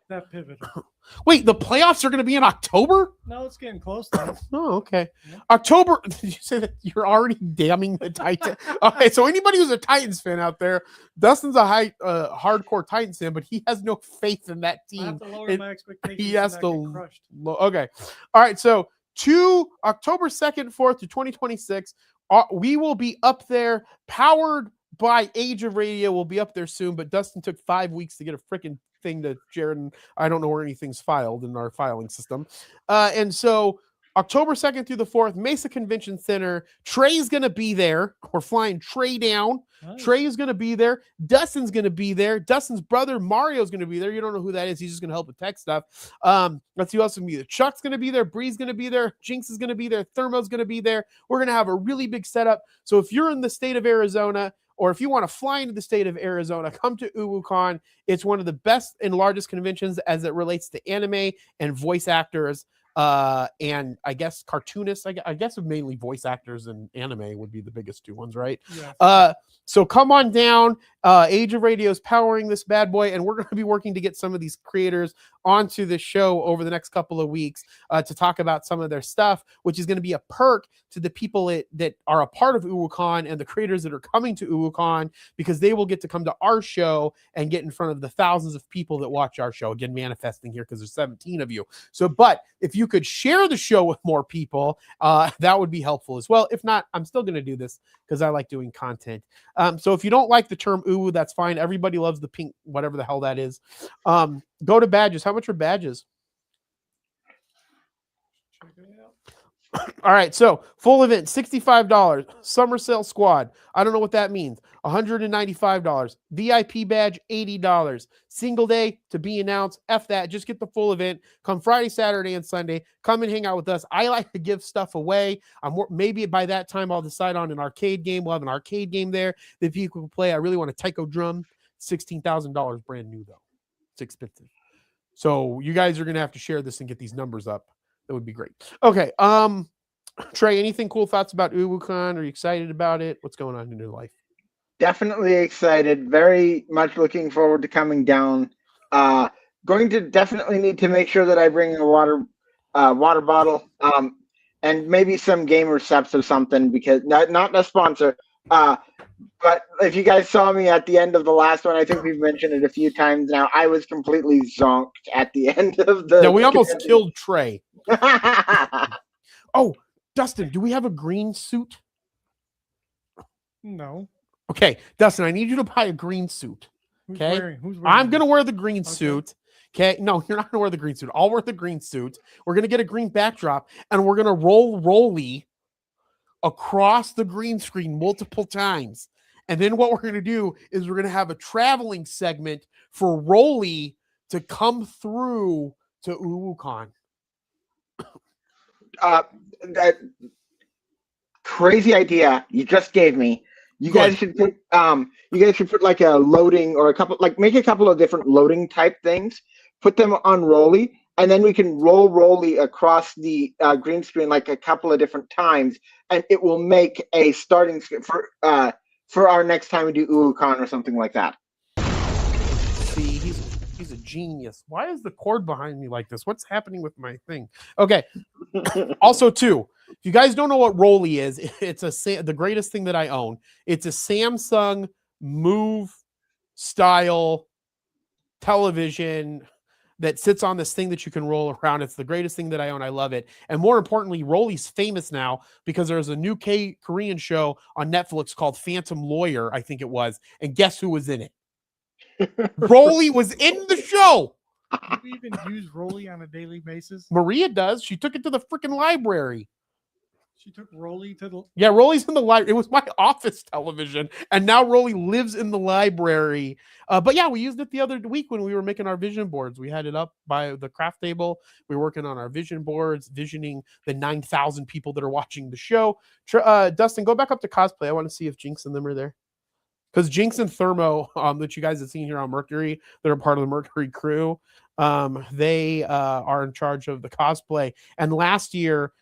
that pivotal. Wait, the playoffs are going to be in October? No, it's getting close though. Oh, okay. Yeah. October. Did you say that you're already damning the Titans? Okay, so anybody who's a Titans fan out there, Dustin's a hardcore Titans fan, but he has no faith in that team. I have to lower my expectations. He has to. Crushed. Okay. All right. So October 2nd, 4th to 2026, we will be up there, powered by Age of Radio. We'll be up there soon, but Dustin took 5 weeks to get a freaking thing to Jared, and I don't know where anything's filed in our filing system. And so October 2nd through the 4th, Mesa Convention Center. Trey's going to be there. We're flying Trey down. Nice. Trey is going to be there. Dustin's going to be there. Dustin's brother, Mario's going to be there. You don't know who that is. He's just going to help with tech stuff. Let's see who else is going to be there. Chuck's going to be there. Bree's going to be there. Jinx is going to be there. Thermo's going to be there. We're going to have a really big setup. So if you're in the state of Arizona, or if you want to fly into the state of Arizona, come to UwuCon. It's one of the best and largest conventions as it relates to anime and voice actors. And I guess cartoonists, I guess mainly voice actors and anime would be the biggest two ones, right? Yeah. So come on down. Age of Radio is powering this bad boy, and we're going to be working to get some of these creators onto the show over the next couple of weeks to talk about some of their stuff, which is going to be a perk to the people that are a part of UwuCon and the creators that are coming to UwuCon, because they will get to come to our show and get in front of the thousands of people that watch our show. Again, manifesting here because there's 17 of you. So, but if you could share the show with more people, that would be helpful as well. If not, I'm still going to do this because I like doing content. So if you don't like the term Uwu, that's fine. Everybody loves the pink, whatever the hell that is. Go to badges. How much are badges? Check it out. All right, so full event, $65. Summer sale squad, I don't know what that means. $195. VIP badge, $80. Single day to be announced. F that. Just get the full event. Come Friday, Saturday, and Sunday. Come and hang out with us. I like to give stuff away. Maybe by that time I'll decide on an arcade game. We'll have an arcade game there that people can play. I really want a taiko drum. $16,000 brand new though. It's expensive. So you guys are gonna have to share this and get these numbers up. That would be great. Okay. Trey, anything cool thoughts about UwuCon? Are you excited about it? What's going on in your life? Definitely excited. Very much looking forward to coming down. Going to definitely need to make sure that I bring a water bottle, and maybe some gamer subs or something, because not a sponsor. But if you guys saw me at the end of the last one, I think we've mentioned it a few times now. I was completely zonked at the end of the. Yeah, we almost killed Trey. Oh, Dustin, do we have a green suit? No. Okay, Dustin, I need you to buy a green suit. Who's Okay, wearing I'm gonna wear the green Okay. suit. Okay, no, you're not gonna wear the green suit. I'll wear the green suit. We're gonna get a green backdrop, and we're gonna roll Rolly across the green screen multiple times. And then what we're gonna do is we're gonna have a traveling segment for Rolly to come through to UwuCon. That crazy idea you just gave me. You Go guys should put like a loading or make a couple of different loading type things, put them on Rolly, and then we can roll Rolly across the green screen like a couple of different times, and it will make a starting script for our next time we do UwuCon or something like that. See, he's a genius. Why is the cord behind me like this? What's happening with my thing? Okay. Also, too, if you guys don't know what Rolly is, it's the greatest thing that I own. It's a Samsung Move style television that sits on this thing that you can roll around. It's the greatest thing that I own. I love it. And more importantly, Rolly's famous now because there's a new Korean show on Netflix called Phantom Lawyer, I think it was. And guess who was in it? Rolly was in the show. Do you even use Rolly on a daily basis? Maria does. She took it to the freaking library. She took Rolly to the. Yeah, Rolly's in the library. It was my office television, and now Rolly lives in the library. But yeah, we used it the other week when we were making our vision boards. We had it up by the craft table. We were working on our vision boards, visioning the 9,000 people that are watching the show. Dustin, go back up to cosplay. I want to see if Jinx and them are there. Because Jinx and Thermo, that you guys have seen here on Mercury, that are part of the Mercury crew, they are in charge of the cosplay. And last year,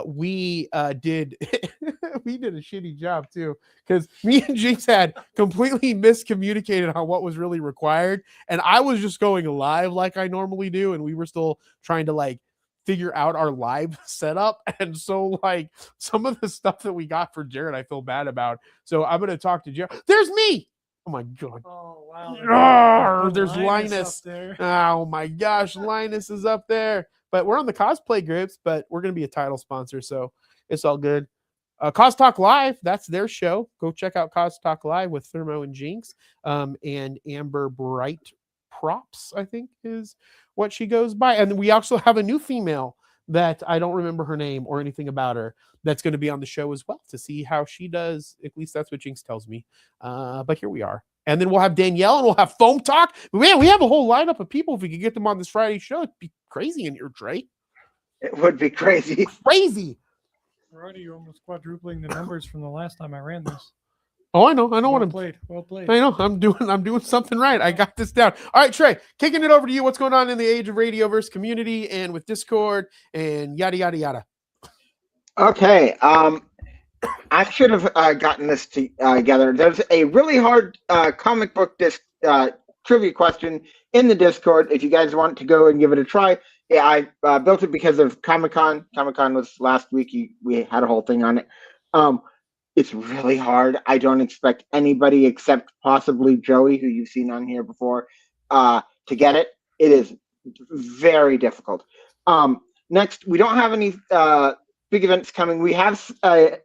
we did we did a shitty job too, because me and Jinx had completely miscommunicated on what was really required, and I was just going live like I normally do, and we were still trying to like figure out our live setup. And so like some of the stuff that we got for Jared, I feel bad about. So I'm gonna talk to Jared. There's me. Oh my god. Oh wow. Arr, there's Linus. up there. Oh my gosh, Linus is up there. But we're on the cosplay groups, but we're going to be a title sponsor, so it's all good. Cos Talk Live, that's their show. Go check out Cos Talk Live with Thermo and Jinx, and Amber Bright Props, I think is what she goes by. And we also have a new female that I don't remember her name or anything about her that's going to be on the show as well to see how she does. At least that's what Jinx tells me. But here we are. And then we'll have Danielle and we'll have Foam Talk. Man, we have a whole lineup of people. If we could get them on this Friday show, it'd be crazy in here, Trey. It would be crazy. Crazy. We're already almost quadrupling the numbers from the last time I ran this. Oh, I know what Well I'm played. Well played. I know. I'm doing something right. I got this down. All right, Trey, kicking it over to you. What's going on in the Age of Radioverse community and with Discord and yada yada yada? Okay. I should have gotten this together. There's a really hard comic book trivia question in the Discord. If you guys want to go and give it a try, yeah, I built it because of Comic-Con. Comic-Con was last week. We had a whole thing on it. It's really hard. I don't expect anybody except possibly Joey, who you've seen on here before, to get it. It is very difficult. Next, we don't have any big events coming. We have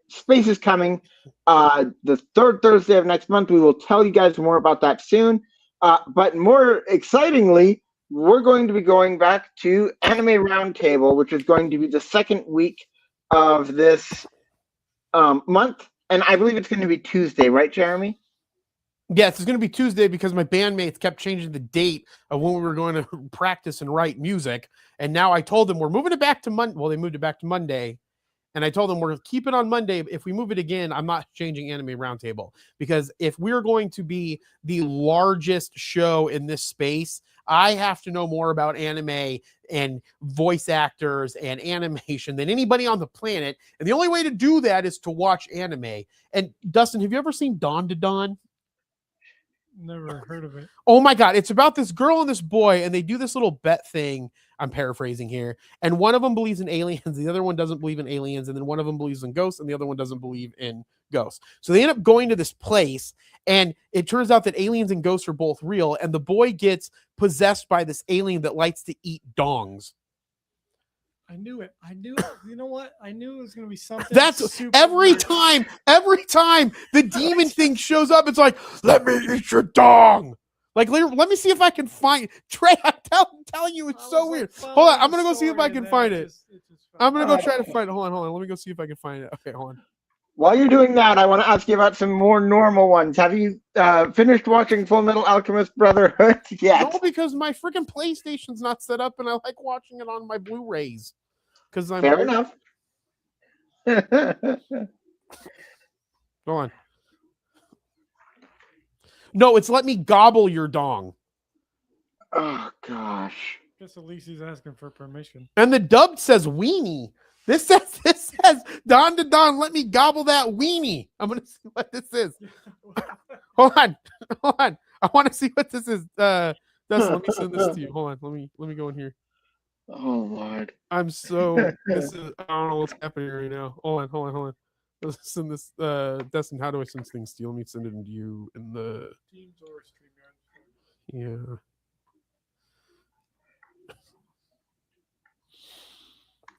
spaces coming the third Thursday of next month. We will tell you guys more about that soon. But more excitingly, we're going to be going back to Anime Roundtable, which is going to be the second week of this month. And I believe it's going to be Tuesday, right, Jeremy? Yes, it's going to be Tuesday because my bandmates kept changing the date of when we were going to practice and write music. And now I told them we're moving it back to Monday. Well, they moved it back to Monday. And I told them we're going to keep it on Monday. If we move it again, I'm not changing Anime Roundtable. Because if we're going to be the largest show in this space, I have to know more about anime and voice actors and animation than anybody on the planet. And the only way to do that is to watch anime. And Dustin, have you ever seen Dawn to Dawn? Never heard of it. Oh my God. It's about this girl and this boy, and they do this little bet thing. I'm paraphrasing here. And one of them believes in aliens. The other one doesn't believe in aliens. And then one of them believes in ghosts and the other one doesn't believe in ghosts. So they end up going to this place, and it turns out that aliens and ghosts are both real. And the boy gets possessed by this alien that likes to eat dongs. I knew it. You know what? I knew it was going to be something. That's super every weird. time the demon thing shows up, it's like, let me eat your dong. Like, let me see if I can find Trey. I'm telling you, it's so weird. Hold on, I'm gonna go see if I can find it. I'm gonna go try to find it. Hold on. Let me go see if I can find it. Okay, hold on. While you're doing that, I want to ask you about some more normal ones. Have you finished watching Full Metal Alchemist Brotherhood yet? No, because my freaking PlayStation's not set up, and I like watching it on my Blu-rays. Because I'm Fair enough. Go on. No, it's let me gobble your dong. Oh gosh. Guess at least he's asking for permission. And the dub says weenie. This says Don to Don, let me gobble that weenie. I'm gonna see what this is. Hold on. I want to see what this is. Dustin, let me send this to you. Hold on. Let me go in here. Oh Lord. I don't know what's happening right now. Hold on. Let's send this. Dustin, how do I send things to you? Let me send it to you in the Teams or StreamYard. yeah.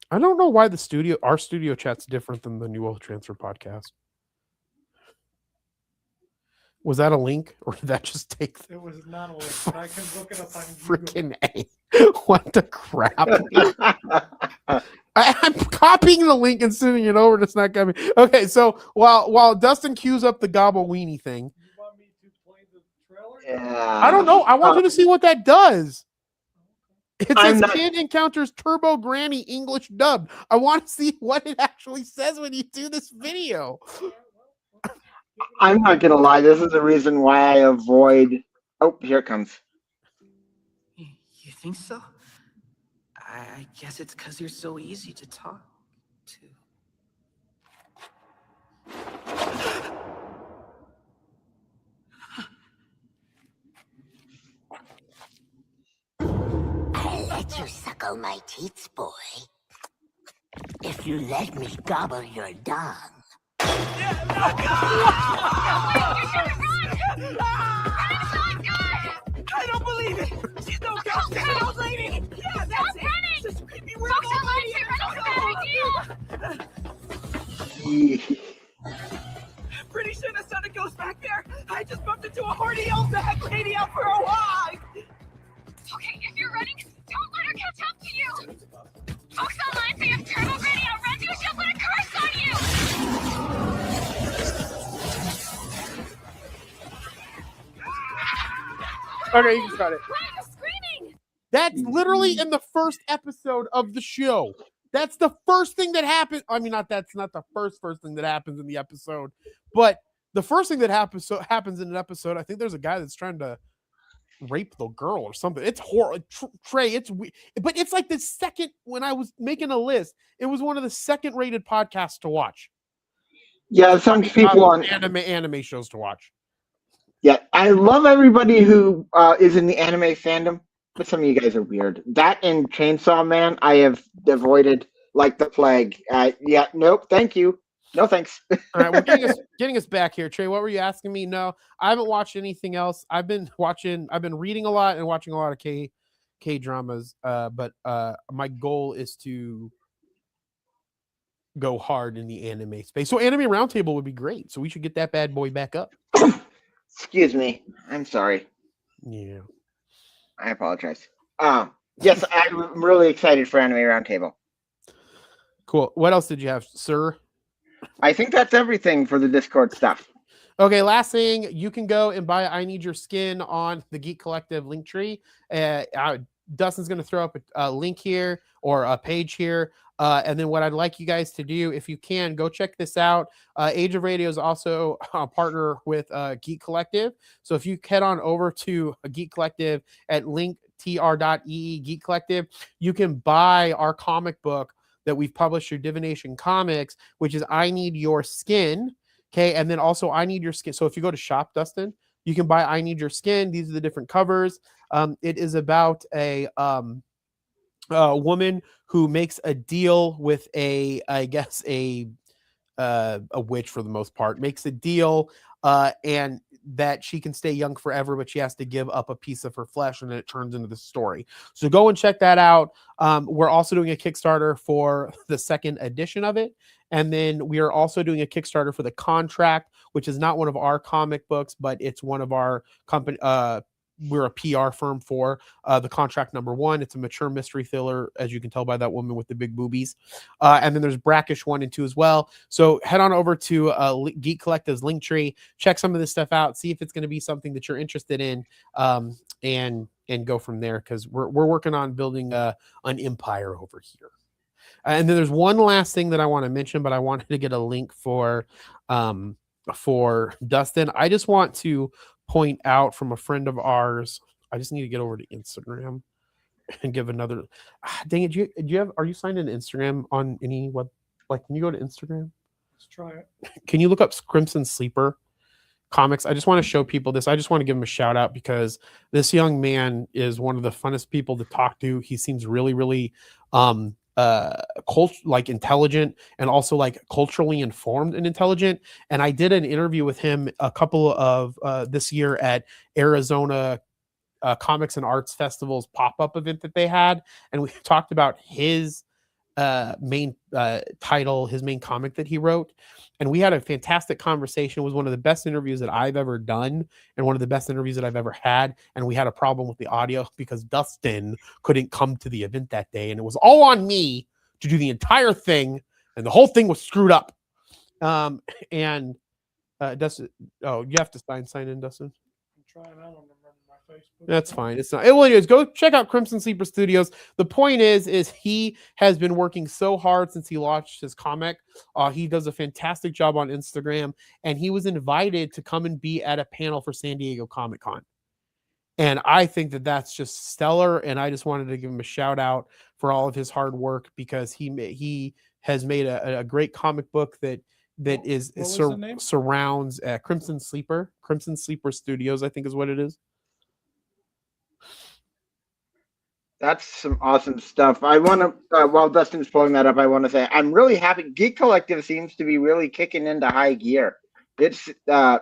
I don't know why our studio chat's different than the New World Transfer podcast. Was that a link, or did that just take? It was not a link, but I can look it up on freaking A. What the crap? I'm copying the link and sending it over. It's not coming. Okay, so while Dustin queues up the gobble weenie thing, You want me to play the trailer? Yeah. I don't know. I want you to see what that does. It I'm says not- Kid encounters Turbo Granny English dub. I want to see what it actually says when you do this video. I'm not gonna lie. This is the reason why I avoid. Oh, here it comes. You think so? I guess it's because you're so easy to talk to. I'll let you suckle my teats, boy. If you let me gobble your dong. I don't believe it! She's no ghost, she's an old lady! Yeah, that's it! She's a creepy weird old lady! Pretty sure that's not a ghost back there! I just bumped into a horny old back lady out for a walk! Okay, if you're running, don't let her catch up to you! Books online say if Turbo Granny outruns you, she'll put a curse on you! Okay, you can cut it. Why are you screaming? That's literally in the first episode of the show. That's the first thing that happened. I mean, that's not the first thing that happens in the episode, but the first thing that happens in an episode, I think there's a guy that's trying to rape the girl or something. It's horrible. Trey, it's weird. But it's like the second, when I was making a list, it was one of the second rated podcasts to watch. Yeah, some people on anime shows to watch. Yeah, I love everybody who is in the anime fandom, but some of you guys are weird. That and Chainsaw Man, I have avoided like the plague. Yeah, nope, thank you. No, thanks. All right, well, getting us back here, Trey. What were you asking me? No, I haven't watched anything else. I've been reading a lot and watching a lot of K dramas. But my goal is to go hard in the anime space. So Anime Roundtable would be great. So we should get that bad boy back up. Excuse me. I'm sorry. Yeah. I apologize. Yes, I'm really excited for Anime Roundtable. Cool. What else did you have, sir? I think that's everything for the Discord stuff. Okay, last thing, you can go and buy I Need Your Skin on the Geek Collective Linktree. Dustin's going to throw up a link here or a page here. And then what I'd like you guys to do, if you can, go check this out. Age of Radio is also a partner with Geek Collective. So if you head on over to Geek Collective at linktr.ee Geek Collective, you can buy our comic book that we've published through Divination Comics, which is I Need Your Skin. Okay, and then also I Need Your Skin. So if you go to shop, Dustin, you can buy I Need Your Skin. These are the different covers. It is about a woman who makes a deal with a witch for the most part, makes a deal and that she can stay young forever, but she has to give up a piece of her flesh, and then it turns into the story. So go and check that out. We're also doing a Kickstarter for the second edition of it. And then we are also doing a Kickstarter for The Contract, which is not one of our comic books, but it's one of our company. We're a PR firm for The Contract #1. It's a mature mystery thriller, as you can tell by that woman with the big boobies. And then there's Brackish 1 and 2 as well. So head on over to Geek Collective's Linktree, check some of this stuff out, see if it's going to be something that you're interested in, and go from there, because we're working on building an empire over here. And then there's one last thing that I want to mention, but I wanted to get a link for Dustin. I just want to point out from a friend of ours. I just need to get over to Instagram and give another. Dang it! Are you signed into Instagram on any web? Like, can you go to Instagram? Let's try it. Can you look up Crimson Sleeper Comics? I just want to show people this. I just want to give him a shout out because this young man is one of the funnest people to talk to. He seems really, really intelligent, and also like culturally informed and intelligent. And I did an interview with him a couple of this year at Arizona Comics and Arts Festival's pop-up event that they had, and we talked about his main title, his main comic that he wrote, and we had a fantastic conversation. It was one of the best interviews that I've ever done, and one of the best interviews that I've ever had. And we had a problem with the audio because Dustin couldn't come to the event that day, and it was all on me to do the entire thing, and the whole thing was screwed up. And Dustin, oh, you have to sign in, Dustin. I'm trying. I don't remember my Facebook. That's fine. It's not. Well, anyways, go check out Crimson Sleeper Studios. The point is he has been working so hard since he launched his comic. He does a fantastic job on Instagram, and he was invited to come and be at a panel for San Diego Comic-Con. And I think that that's just stellar. And I just wanted to give him a shout out for all of his hard work, because he has made a great comic book that surrounds Crimson Sleeper Studios, I think is what it is. That's some awesome stuff. I want to, while Dustin's pulling that up, I want to say I'm really happy. Geek Collective seems to be really kicking into high gear. It's they're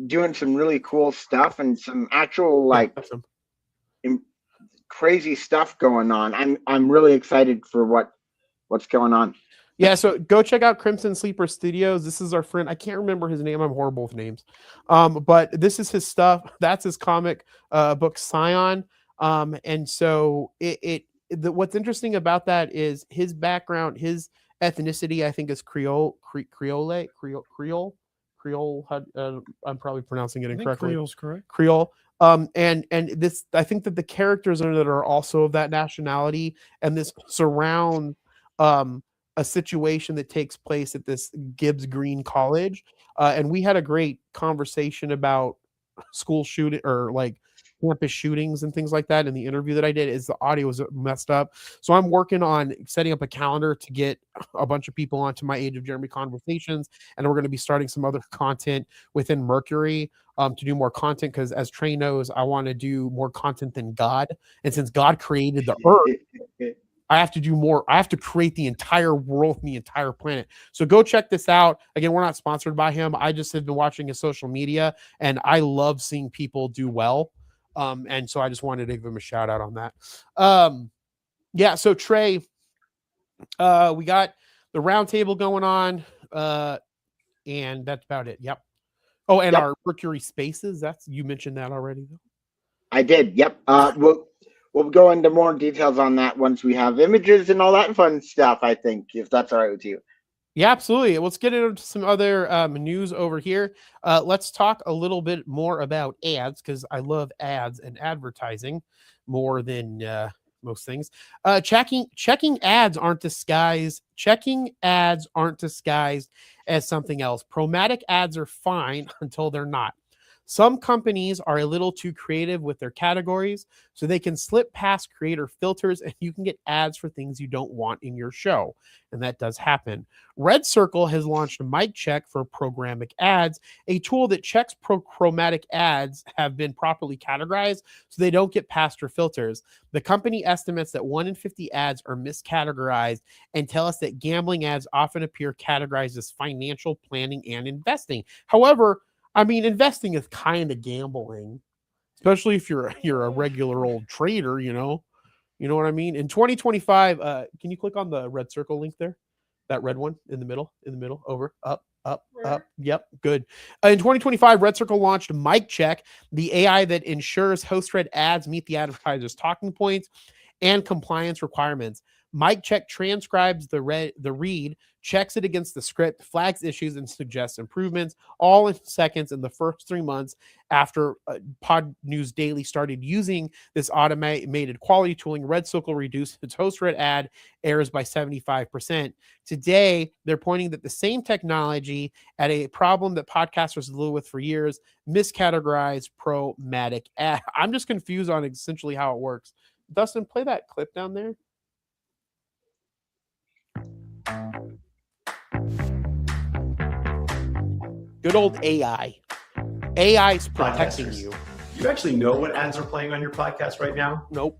doing some really cool stuff and some actual Awesome. Crazy stuff going on. I'm really excited for what's going on. Yeah, so go check out Crimson Sleeper Studios. This is our friend. I can't remember his name. I'm horrible with names. But this is his stuff. That's his comic book Scion. And so what's interesting about that is his background, his ethnicity, I think, is Creole. I'm probably pronouncing it I think incorrectly. Creole's correct. Creole. And this, I think that the characters in it are also of that nationality, and this surround a situation that takes place at this Gibbs Green College. And we had a great conversation about school shooting or like campus shootings and things like that in the interview that I did. Is the audio was messed up, so I'm working on setting up a calendar to get a bunch of people onto my Age of Jeremy conversations, and we're going to be starting some other content within Mercury to do more content, because as Trey knows, I want to do more content than God, and since God created the earth, I have to do more. I have to create the entire world and the entire planet. So go check this out. Again, we're not sponsored by him. I just have been watching his social media, and I love seeing people do well. And so I just wanted to give him a shout out on that. Yeah, so Trey, we got the round table going on, and that's about it. Yep. Oh, and our Mercury Spaces, you mentioned that already, though. I did. Yep. We'll go into more details on that once we have images and all that fun stuff, I think, if that's all right with you. Yeah, absolutely. Let's get into some other news over here. Let's talk a little bit more about ads, because I love ads and advertising more than most things. Checking ads aren't disguised. Checking ads aren't disguised as something else. Programmatic ads are fine until they're not. Some companies are a little too creative with their categories, so they can slip past creator filters, and you can get ads for things you don't want in your show. And that does happen. Red Circle has launched Mic Check for programmatic ads, a tool that checks programmatic ads have been properly categorized so they don't get past your filters. The company estimates that 1 in 50 ads are miscategorized and tell us that gambling ads often appear categorized as financial planning and investing. However, I mean, investing is kind of gambling, especially if you're a regular old trader, you know what I mean? In 2025, can you click on the Red Circle link there? That red one in the middle, over, up. Yep, good. In 2025, Red Circle launched Mic Check, the AI that ensures host-read ads meet the advertiser's talking points and compliance requirements. Mic Check transcribes the read, checks it against the script, flags issues, and suggests improvements, all in seconds. In the first 3 months after Pod News Daily started using this automated quality tooling, Red Circle reduced its host-read ad errors by 75%. Today, they're pointing that the same technology at a problem that podcasters deal with for years, miscategorized programmatic ad. I'm just confused on essentially how it works. Dustin, play that clip down there. Good old AI. AI is protecting you. Do you actually know what ads are playing on your podcast right now? Nope.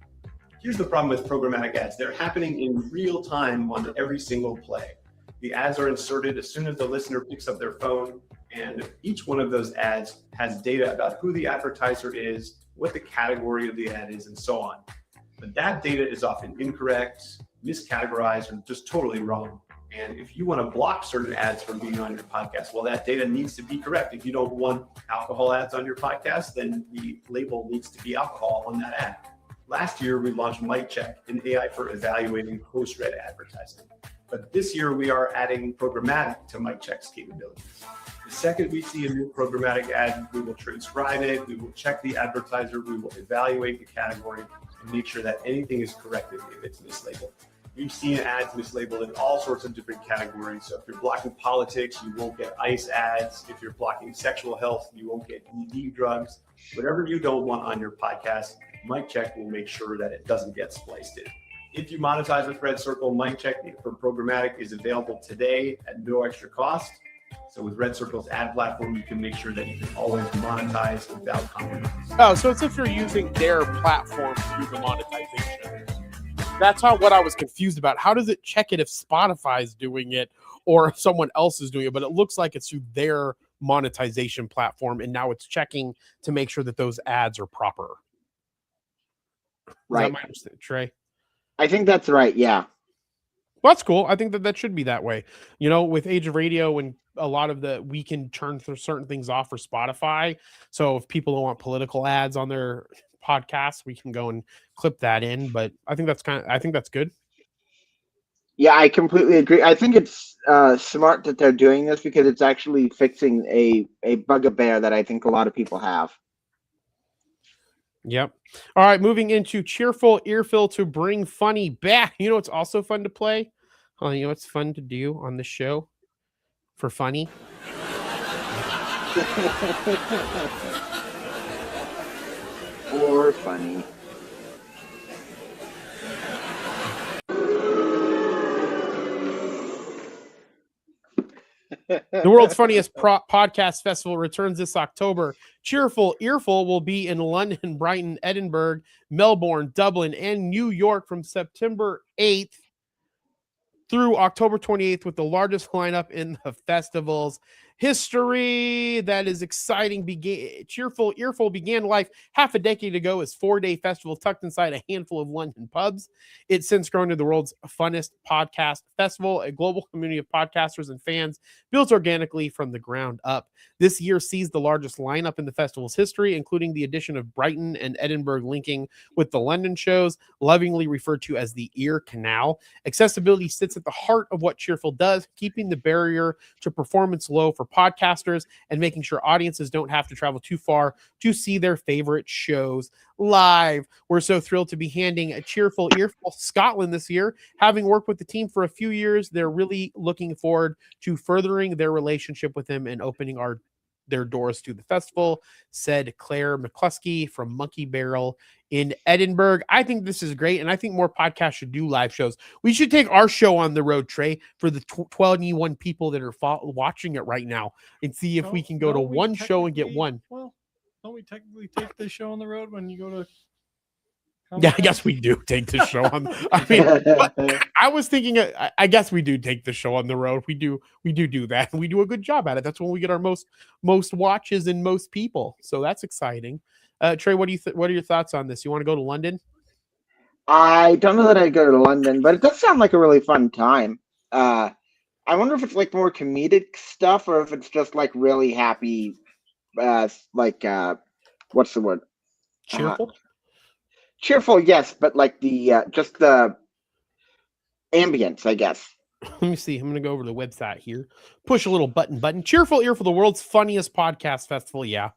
Here's the problem with programmatic ads. They're happening in real time on every single play. The ads are inserted as soon as the listener picks up their phone, and each one of those ads has data about who the advertiser is, what the category of the ad is, and so on. But that data is often incorrect, miscategorized, or just totally wrong. And if you want to block certain ads from being on your podcast, well, that data needs to be correct. If you don't want alcohol ads on your podcast, then the label needs to be alcohol on that ad. Last year, we launched Mic Check, an AI for evaluating host-read advertising. But this year, we are adding programmatic to Mic Check's capabilities. The second we see a new programmatic ad, we will transcribe it, we will check the advertiser, we will evaluate the category, and make sure that anything is corrected if it's mislabeled. We've seen ads mislabeled in all sorts of different categories. So if you're blocking politics, you won't get ICE ads. If you're blocking sexual health, you won't get ED drugs. Whatever you don't want on your podcast, Mic Check will make sure that it doesn't get spliced in. If you monetize with Red Circle, Mic Check for programmatic is available today at no extra cost. So with Red Circle's ad platform, you can make sure that you can always monetize without compromise. Oh, so it's if you're using their platform to do the monetization. That's what I was confused about. How does it check it if Spotify's doing it or if someone else is doing it? But it looks like it's through their monetization platform, and now it's checking to make sure that those ads are proper. Right. Is that my understanding, Trey? I think that's right, yeah. Well, that's cool. I think that should be that way. You know, with Age of Radio and a lot of we can turn certain things off for Spotify. So if people don't want political ads on their podcast, we can go and clip that in. But I think that's good. Yeah, I completely agree. I think it's smart that they're doing this because it's actually fixing a bugaboo that I think a lot of people have. Yep. All right, moving into cheerful earful to bring funny back. You know, it's also fun to play. Oh, you know, it's fun to do on the show for funny. Or funny. The world's funniest podcast festival returns this October. Cheerful Earful will be in London, Brighton, Edinburgh, Melbourne, Dublin, and New York from September 8th through October 28th with the largest lineup in the festival's history. That is exciting. Cheerful Earful began life half a decade ago as 4-day festival tucked inside a handful of London pubs. It's since grown to the world's funnest podcast festival, a global community of podcasters and fans built organically from the ground up. This year sees the largest lineup in the festival's history, including the addition of Brighton and Edinburgh linking with the London shows, lovingly referred to as the Ear Canal. Accessibility sits at the heart of what Cheerful does, keeping the barrier to performance low for podcasters and making sure audiences don't have to travel too far to see their favorite shows live. We're so thrilled to be handing a Cheerful Earful Scotland this year. Having worked with the team for a few years, they're really looking forward to furthering their relationship with them and opening their doors to the festival, said Claire McCluskey from Monkey Barrel in Edinburgh. I think this is great, and I think more podcasts should do live shows. We should take our show on the road, Trey, for the 21 people that are watching it right now and see if we can go to one show and get one. Well, don't we technically take the show on the road when you go to? Yeah, I guess we do take the show on. I mean, I was thinking, I guess we do take the show on the road. We do that, and we do a good job at it. That's when we get our most watches and most people. So that's exciting. Trey, what are your thoughts on this? You want to go to London? I don't know that I'd go to London, but it does sound like a really fun time. I wonder if it's like more comedic stuff or if it's just like really happy, what's the word? Cheerful? Cheerful, yes, but like the just the ambience, I guess. Let me see. I'm going to go over to the website here. Push a little button. Cheerful Earful, the world's funniest podcast festival. Yeah,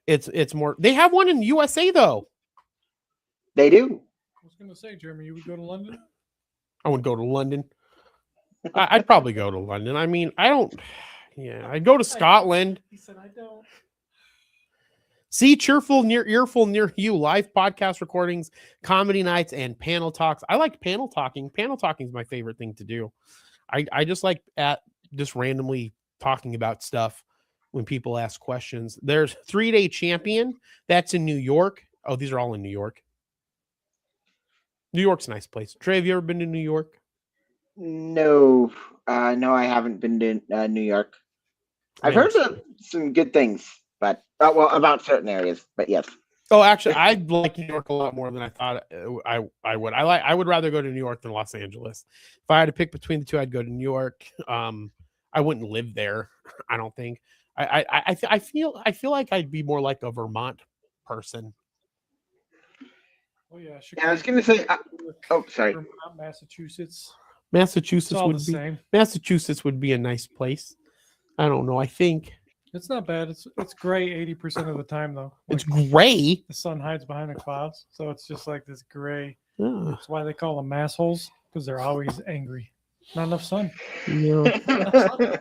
it's more. They have one in the USA though. They do. I was going to say, Jeremy, you would go to London. I would go to London. I'd probably go to London. I mean, I don't. Yeah, I'd go to Scotland. He said, I don't. See Cheerful Earful near you. Live podcast recordings, comedy nights, and panel talks. I like panel talking. Panel talking is my favorite thing to do. I just like just randomly talking about stuff when people ask questions. There's 3-day champion. That's in New York. Oh, these are all in New York. New York's a nice place. Trey, have you ever been to New York? No, no, I haven't been to New York. I've heard some good things, but about certain areas. But yes. Oh, actually, I like New York a lot more than I thought I would. I would rather go to New York than Los Angeles. If I had to pick between the two, I'd go to New York. I wouldn't live there. I don't think. I feel like I'd be more like a Vermont person. Oh yeah, I was going to say. Sorry. Vermont, Massachusetts. Massachusetts would be a nice place. I don't know. I think it's not bad. It's gray 80% of the time though. It's gray. The sun hides behind the clouds, so it's just like this gray. Oh. That's why they call them massholes, because they're always angry. Not enough sun. Yeah.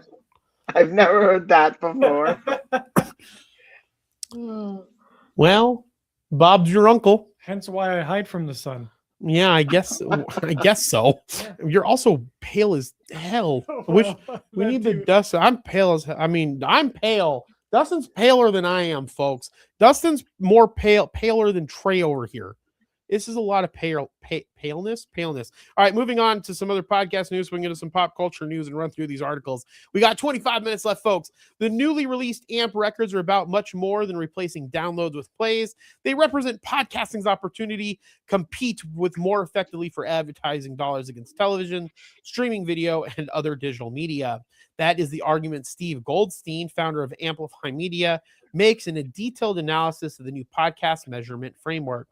I've never heard that before. Well, Bob's your uncle. Hence why I hide from the sun. Yeah, I guess so. Yeah. You're also pale as hell. We need the Dustin. I'm pale as hell. I mean, I'm pale. Dustin's paler than I am, folks. Dustin's more paler than Trey over here. This is a lot of paleness. All right, moving on to some other podcast news. We can get into some pop culture news and run through these articles. We got 25 minutes left, folks. The newly released AMP records are about much more than replacing downloads with plays. They represent podcasting's opportunity compete with more effectively for advertising dollars against television, streaming video, and other digital media. That is the argument Steve Goldstein, founder of Amplify Media, makes in a detailed analysis of the new podcast measurement framework.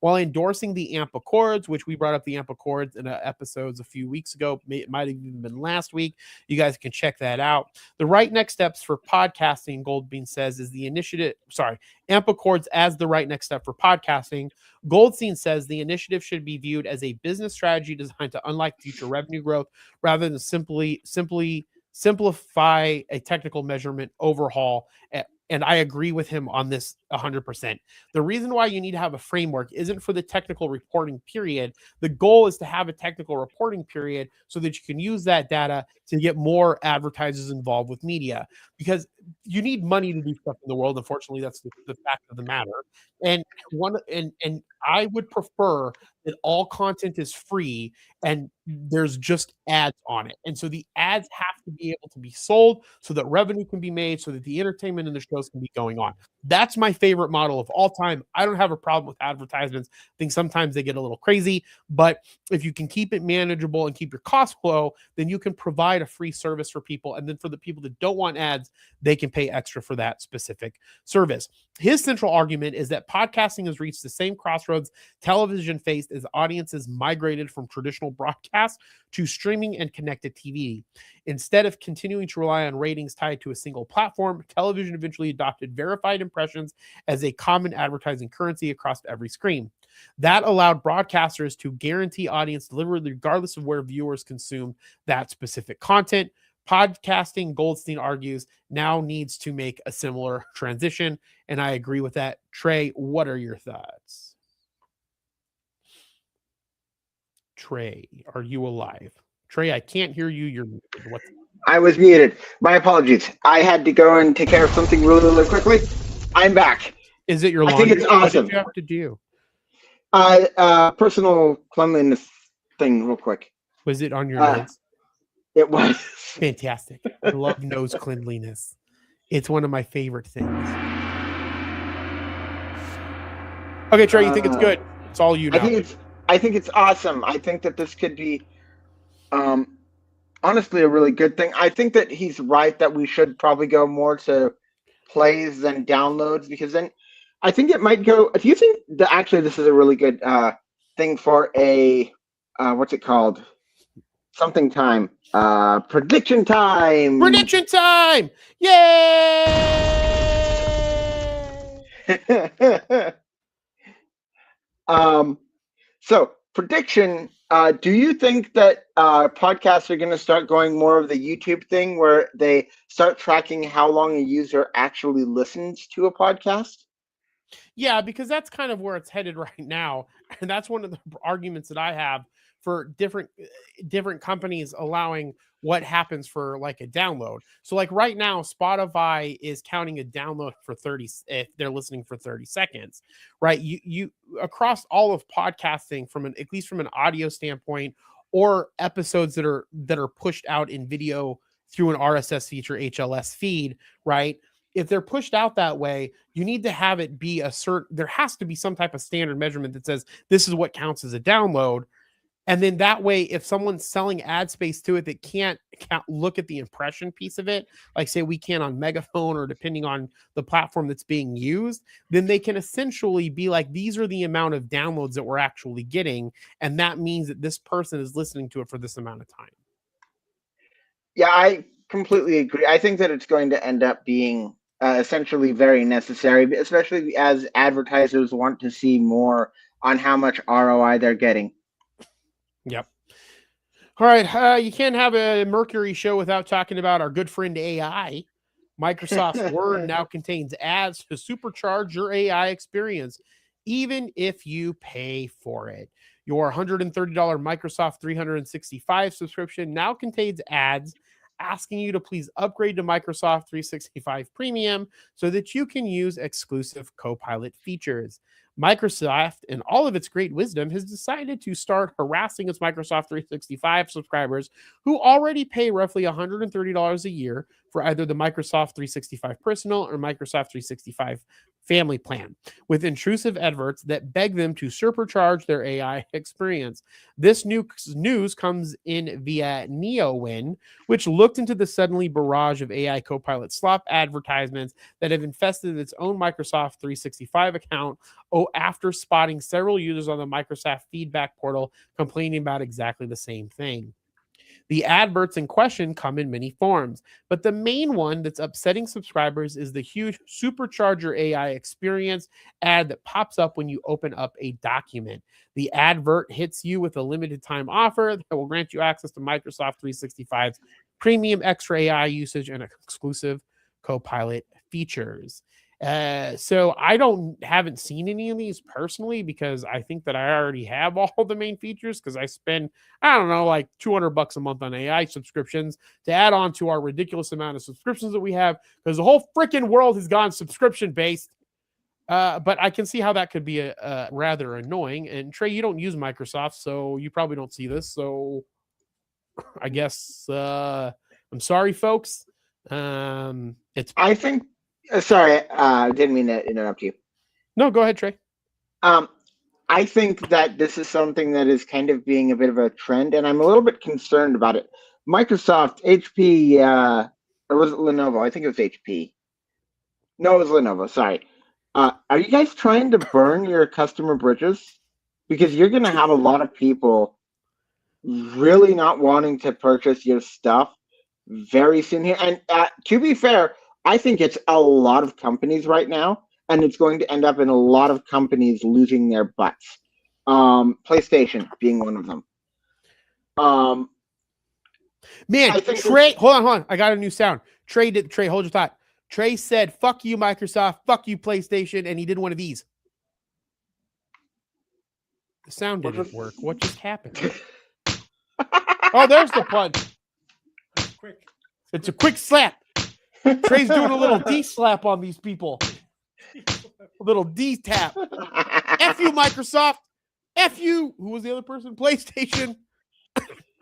While endorsing the AMP Accords, which we brought up the AMP Accords in episodes a few weeks ago, it might have even been last week. You guys can check that out. The right next steps for podcasting, Goldstein says, is the initiative. Sorry, AMP Accords as the right next step for podcasting. Goldstein says the initiative should be viewed as a business strategy designed to unlock future revenue growth rather than simply simplify a technical measurement overhaul. And I agree with him on this 100%. The reason why you need to have a framework isn't for the technical reporting period. The goal is to have a technical reporting period so that you can use that data to get more advertisers involved with media, because you need money to do stuff in the world. Unfortunately, that's the fact of the matter. And I would prefer that all content is free and there's just ads on it. And so the ads have to be able to be sold so that revenue can be made, so that the entertainment and the shows can be going on. That's my favorite model of all time. I don't have a problem with advertisements. I think sometimes they get a little crazy, but if you can keep it manageable and keep your costs low, then you can provide a free service for people. And then for the people that don't want ads, they can pay extra for that specific service. His central argument is that podcasting has reached the same crossroads television faced as audiences migrated from traditional broadcast to streaming and connected TV. Instead of continuing to rely on ratings tied to a single platform, television eventually adopted verified impressions as a common advertising currency across every screen. That allowed broadcasters to guarantee audience delivery regardless of where viewers consume that specific content. Podcasting, Goldstein argues, now needs to make a similar transition, and I agree with that. Trey, what are your thoughts? Trey, are you alive? Trey, I can't hear you. You're muted. I was muted. My apologies. I had to go and take care of something really, really quickly. I'm back. Is it your laundry? I think it's awesome. What did you have to do? Personal cleanliness thing real quick. Was it on your nose? It was. Fantastic. I love nose cleanliness. It's one of my favorite things. Okay, Trey, you think it's good? It's all you know. I think it's awesome. I think that this could be honestly a really good thing. I think that he's right that we should probably go more to plays than downloads, because then I think it might go, if you think that actually this is a really good thing for a what's it called? Something time. Prediction time. Prediction time. Yay! So prediction, do you think that podcasts are going to start going more of the YouTube thing where they start tracking how long a user actually listens to a podcast? Yeah, because that's kind of where it's headed right now. And that's one of the arguments that I have for different companies allowing what happens for like a download. So like right now, Spotify is counting a download for 30 if they're listening for 30 seconds, right? You across all of podcasting at least from an audio standpoint, or episodes that are pushed out in video through an RSS feed or HLS feed, right? If they're pushed out that way, you need to have it be there has to be some type of standard measurement that says this is what counts as a download. And then that way, if someone's selling ad space to it that can't look at the impression piece of it, like say we can on Megaphone or depending on the platform that's being used, then they can essentially be like, these are the amount of downloads that we're actually getting. And that means that this person is listening to it for this amount of time. Yeah, I completely agree. I think that it's going to end up being essentially very necessary, especially as advertisers want to see more on how much ROI they're getting. Yep. All right. You can't have a Mercury show without talking about our good friend AI. Microsoft's Word now contains ads to supercharge your AI experience, even if you pay for it. Your $130 Microsoft 365 subscription now contains ads asking you to please upgrade to Microsoft 365 Premium so that you can use exclusive Copilot features. Microsoft, in all of its great wisdom, has decided to start harassing its Microsoft 365 subscribers who already pay roughly $130 a year for either the Microsoft 365 Personal or Microsoft 365 family plan with intrusive adverts that beg them to supercharge their AI experience. This news comes in via NeoWin, which looked into the suddenly barrage of AI Copilot slop advertisements that have infested its own Microsoft 365 account after spotting several users on the Microsoft feedback portal complaining about exactly the same thing. The adverts in question come in many forms, but the main one that's upsetting subscribers is the huge supercharger AI experience ad that pops up when you open up a document. The advert hits you with a limited time offer that will grant you access to Microsoft 365's premium extra AI usage and exclusive Copilot features. So I haven't seen any of these personally because I think that I already have all the main features because I spend, I don't know, like $200 a month on AI subscriptions to add on to our ridiculous amount of subscriptions that we have because the whole freaking world has gone subscription based. But I can see how that could be rather annoying. And Trey, you don't use Microsoft, so you probably don't see this. So I guess I'm sorry, folks. I think. Sorry, didn't mean to interrupt you. No, go ahead, Trey. I think that this is something that is kind of being a bit of a trend, and I'm a little bit concerned about it. Microsoft, HP, or was it Lenovo? I think it was HP. No, it was Lenovo. Sorry. Are you guys trying to burn your customer bridges? Because you're going to have a lot of people really not wanting to purchase your stuff very soon here. And to be fair, I think it's a lot of companies right now, and it's going to end up in a lot of companies losing their butts. PlayStation being one of them. Man, Trey, hold on. I got a new sound. Trey, hold your thought. Trey said, fuck you, Microsoft, fuck you, PlayStation, and he did one of these. The sound didn't work. What just happened? Oh, there's the punch. Quick. It's a quick slap. Trey's doing a little D-slap on these people. A little D-tap. F you, Microsoft. F you. Who was the other person? PlayStation.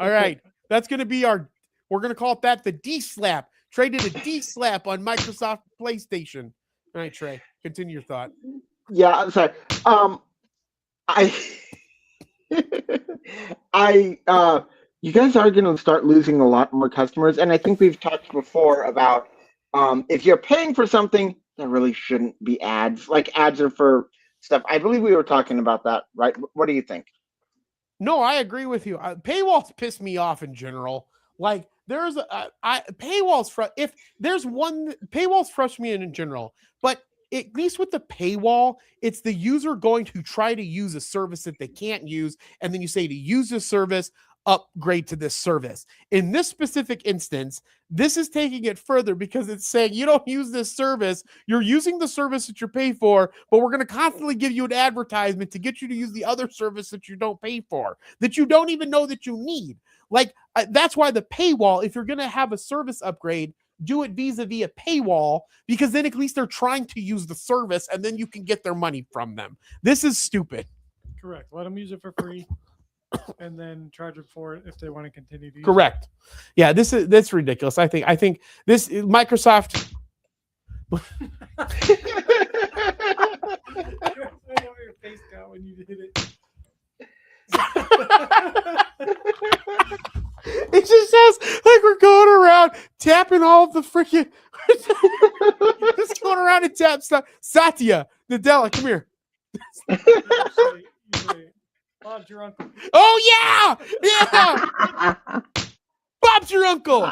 All right. That's going to be we're going to call it that, the D-slap. Trey did a D-slap on Microsoft PlayStation. All right, Trey. Continue your thought. Yeah, I'm sorry. You guys are going to start losing a lot more customers, and I think we've talked before about if you're paying for something, there really shouldn't be ads. Like ads are for stuff. I believe we were talking about that, right? What do you think? No, I agree with you. Paywalls piss me off in general. Like there's paywalls frustrate me in general, but at least with the paywall, it's the user going to try to use a service that they can't use, and then you say to use this service, upgrade to this service. In this specific instance, this is taking it further because it's saying you don't use this service, you're using the service that you pay for, but we're going to constantly give you an advertisement to get you to use the other service that you don't pay for, that you don't even know that you need. Like that's why the paywall, if you're going to have a service upgrade, do it vis-a-vis a paywall, because then at least they're trying to use the service and then you can get their money from them. This is stupid. Correct. Let them use it for free and then charge them for it if they want to continue to use Correct. Yeah, that's ridiculous. I think this Microsoft I know your face got when you did it. It just sounds like we're going around tapping all of the freaking just going around and tap stuff. Satya, Nadella, come here. You say, Bob's your uncle. Oh yeah! Bob's your uncle.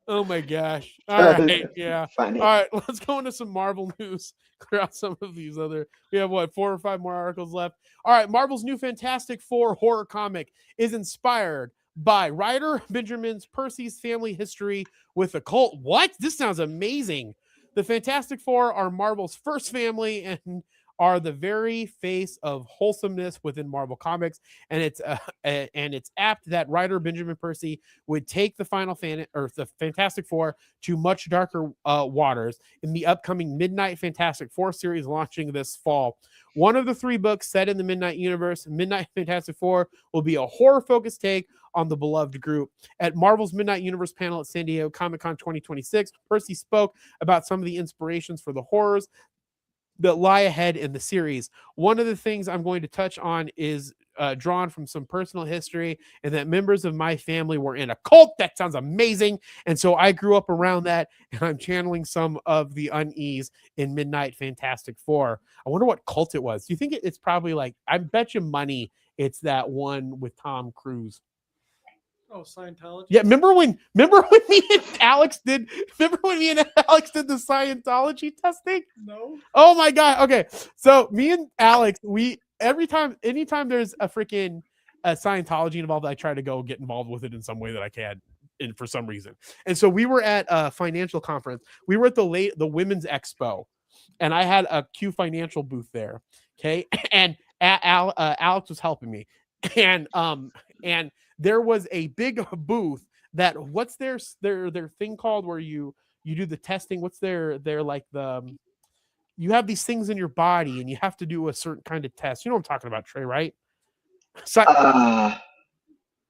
Oh my gosh. All right. Yeah. Funny. All right. Let's go into some Marvel news. Clear out some of these other. We have 4 or 5 more articles left. All right. Marvel's new Fantastic Four horror comic is inspired by writer Benjamin Percy's family history with a cult. What? This sounds amazing. The Fantastic Four are Marvel's first family and are the very face of wholesomeness within Marvel Comics, and it's apt that writer Benjamin Percy would take the the Fantastic Four to much darker waters in the upcoming Midnight Fantastic Four series launching this fall. One of the 3 books set in the Midnight Universe, Midnight Fantastic Four, will be a horror-focused take on the beloved group. At Marvel's Midnight Universe panel at San Diego Comic-Con 2026, Percy spoke about some of the inspirations for the horrors that lie ahead in the series. One of the things I'm going to touch on is drawn from some personal history, and that members of my family were in a cult. That sounds amazing. And so I grew up around that, and I'm channeling some of the unease in Midnight Fantastic Four. I wonder what cult it was. Do you think it's probably like, I bet you money it's that one with Tom Cruise? Oh, Scientology. Yeah, remember when me and Alex did the Scientology testing? No. Oh my god. Okay. So me and Alex, anytime there's a freaking Scientology involved, I try to go get involved with it in some way that I can, for some reason. And so we were at a financial conference. We were at the Women's Expo, and I had a Q Financial booth there. Okay, and Alex was helping me, and there was a big booth that, what's their thing called where you do the testing? What's their like the you have these things in your body and you have to do a certain kind of test. You know what I'm talking about, Trey, right? So,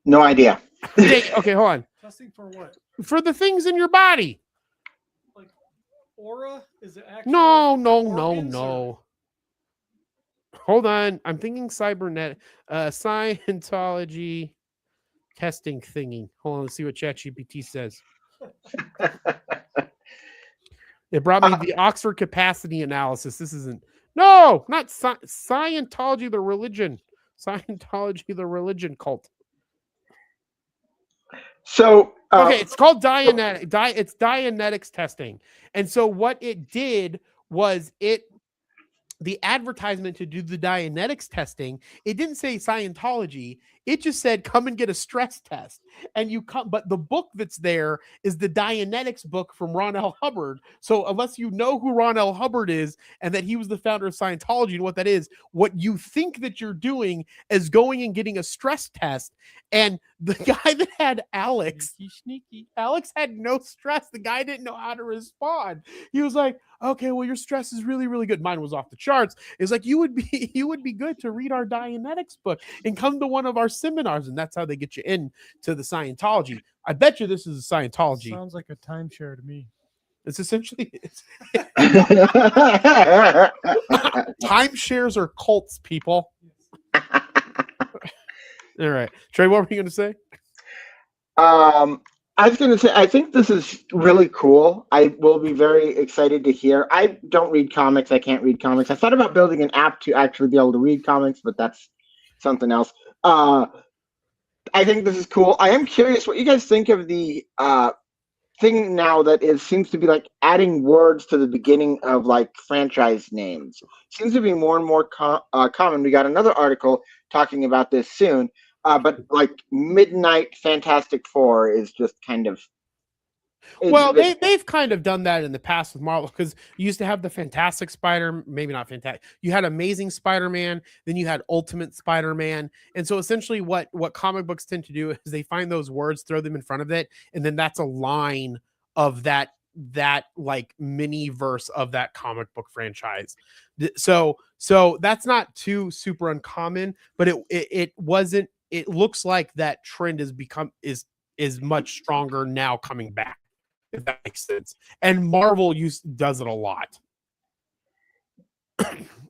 no idea. okay, hold on. Testing for what? For the things in your body. Like aura? Is it actually? No. Hold on. I'm thinking cybernet Scientology testing thingy. Hold on, let's see what ChatGPT says. It brought me the Oxford capacity analysis. This isn't. No, not Scientology, the religion. Scientology, the religion cult. So okay, it's called Dianetic. It's Dianetics testing. And so what it did was the advertisement to do the Dianetics testing, it didn't say Scientology. It just said, come and get a stress test. And you come, but the book that's there is the Dianetics book from Ron L. Hubbard. So unless you know who Ron L. Hubbard is and that he was the founder of Scientology and what that is, what you think that you're doing is going and getting a stress test. And the guy that had Alex, Alex had no stress. The guy didn't know how to respond. He was like, okay, well, your stress is really, really good. Mine was off the charts. It's like, you would be good to read our Dianetics book and come to one of our seminars. And that's how they get you in to the Scientology. I bet you this is a Scientology. Sounds like a timeshare to me. It's essentially timeshares are cults, people. All right, Trey, what were you going to say? I was going to say, I think this is really cool. I will be very excited to hear. I don't read comics. I can't read comics. I thought about building an app to actually be able to read comics, but that's something else. I think this is cool. I am curious what you guys think of the thing now that seems to be like adding words to the beginning of like franchise names. Seems to be more and more common. We got another article talking about this soon. But like Midnight Fantastic Four is just kind of. Well, they've kind of done that in the past with Marvel, because you used to have the Fantastic Spider, maybe not Fantastic. You had Amazing Spider-Man, then you had Ultimate Spider-Man, and so essentially, what comic books tend to do is they find those words, throw them in front of it, and then that's a line of that like mini verse of that comic book franchise. So that's not too super uncommon, but it wasn't. It looks like that trend is much stronger now coming back, if that makes sense. And Marvel does it a lot.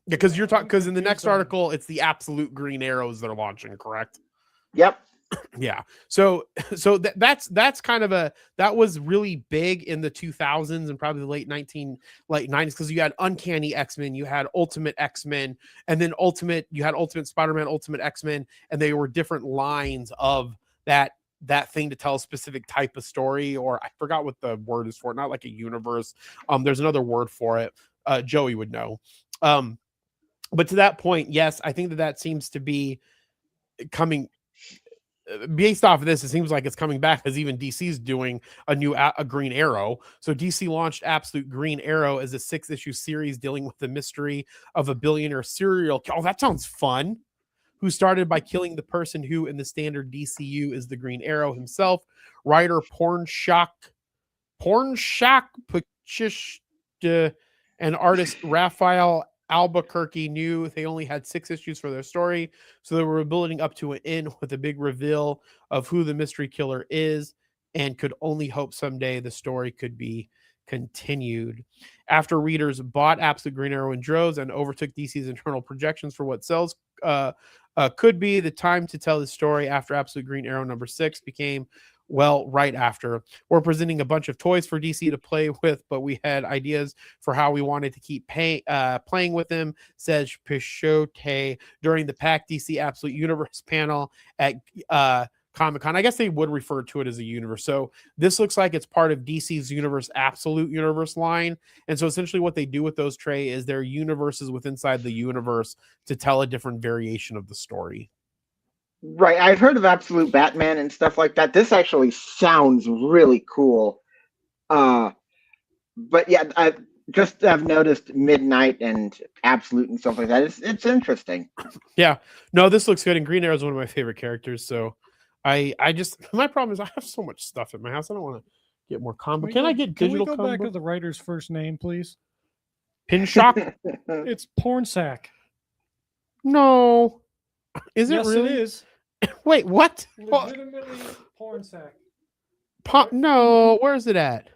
Because because in the next article, it's the absolute green arrows that are launching, correct? Yep. Yeah. So that's kind of that was really big in the 2000s and probably the late 90s, because you had Uncanny X-Men, you had Ultimate X-Men, and then you had Ultimate Spider-Man, Ultimate X-Men, and they were different lines of that thing to tell a specific type of story, or I forgot what the word is for it, not like a universe. There's another word for it. Joey would know. But to that point, yes, I think that seems to be coming. Based off of this, it seems like it's coming back, because even DC's doing a Green Arrow. So DC launched Absolute Green Arrow as a 6-issue series dealing with the mystery of a billionaire serial killer. Oh, that sounds fun. Who started by killing the person who, in the standard DCU, is the Green Arrow himself. Writer Pornshak Pachish and artist Raphael Albuquerque knew they only had 6 issues for their story, so they were building up to an end with a big reveal of who the mystery killer is, and could only hope someday the story could be continued. After readers bought Absolute Green Arrow in droves and overtook DC's internal projections for what sales could be, the time to tell the story after Absolute Green Arrow number 6 became, well, right after. We're presenting a bunch of toys for DC to play with, but we had ideas for how we wanted to keep playing with them, says Pichote during the Pack DC Absolute Universe panel at Comic-Con. I guess they would refer to it as a universe. So this looks like it's part of DC's Universe Absolute Universe line. And so essentially what they do with those, Trey, is they're universes within inside the universe to tell a different variation of the story. Right. I've heard of Absolute Batman and stuff like that. This actually sounds really cool. But yeah, I've noticed Midnight and Absolute and stuff like that. It's interesting. Yeah. No, this looks good. And Green Arrow is one of my favorite characters. So I just, my problem is I have so much stuff at my house. I don't want to get more comic. Can I get digital Can we go comic back to book? the writer's first name, please? Pinshock? It's Porn Sack. No. Is it Yes, really? it is. Wait, what? Legitimately Porn Sack. No, where is it at?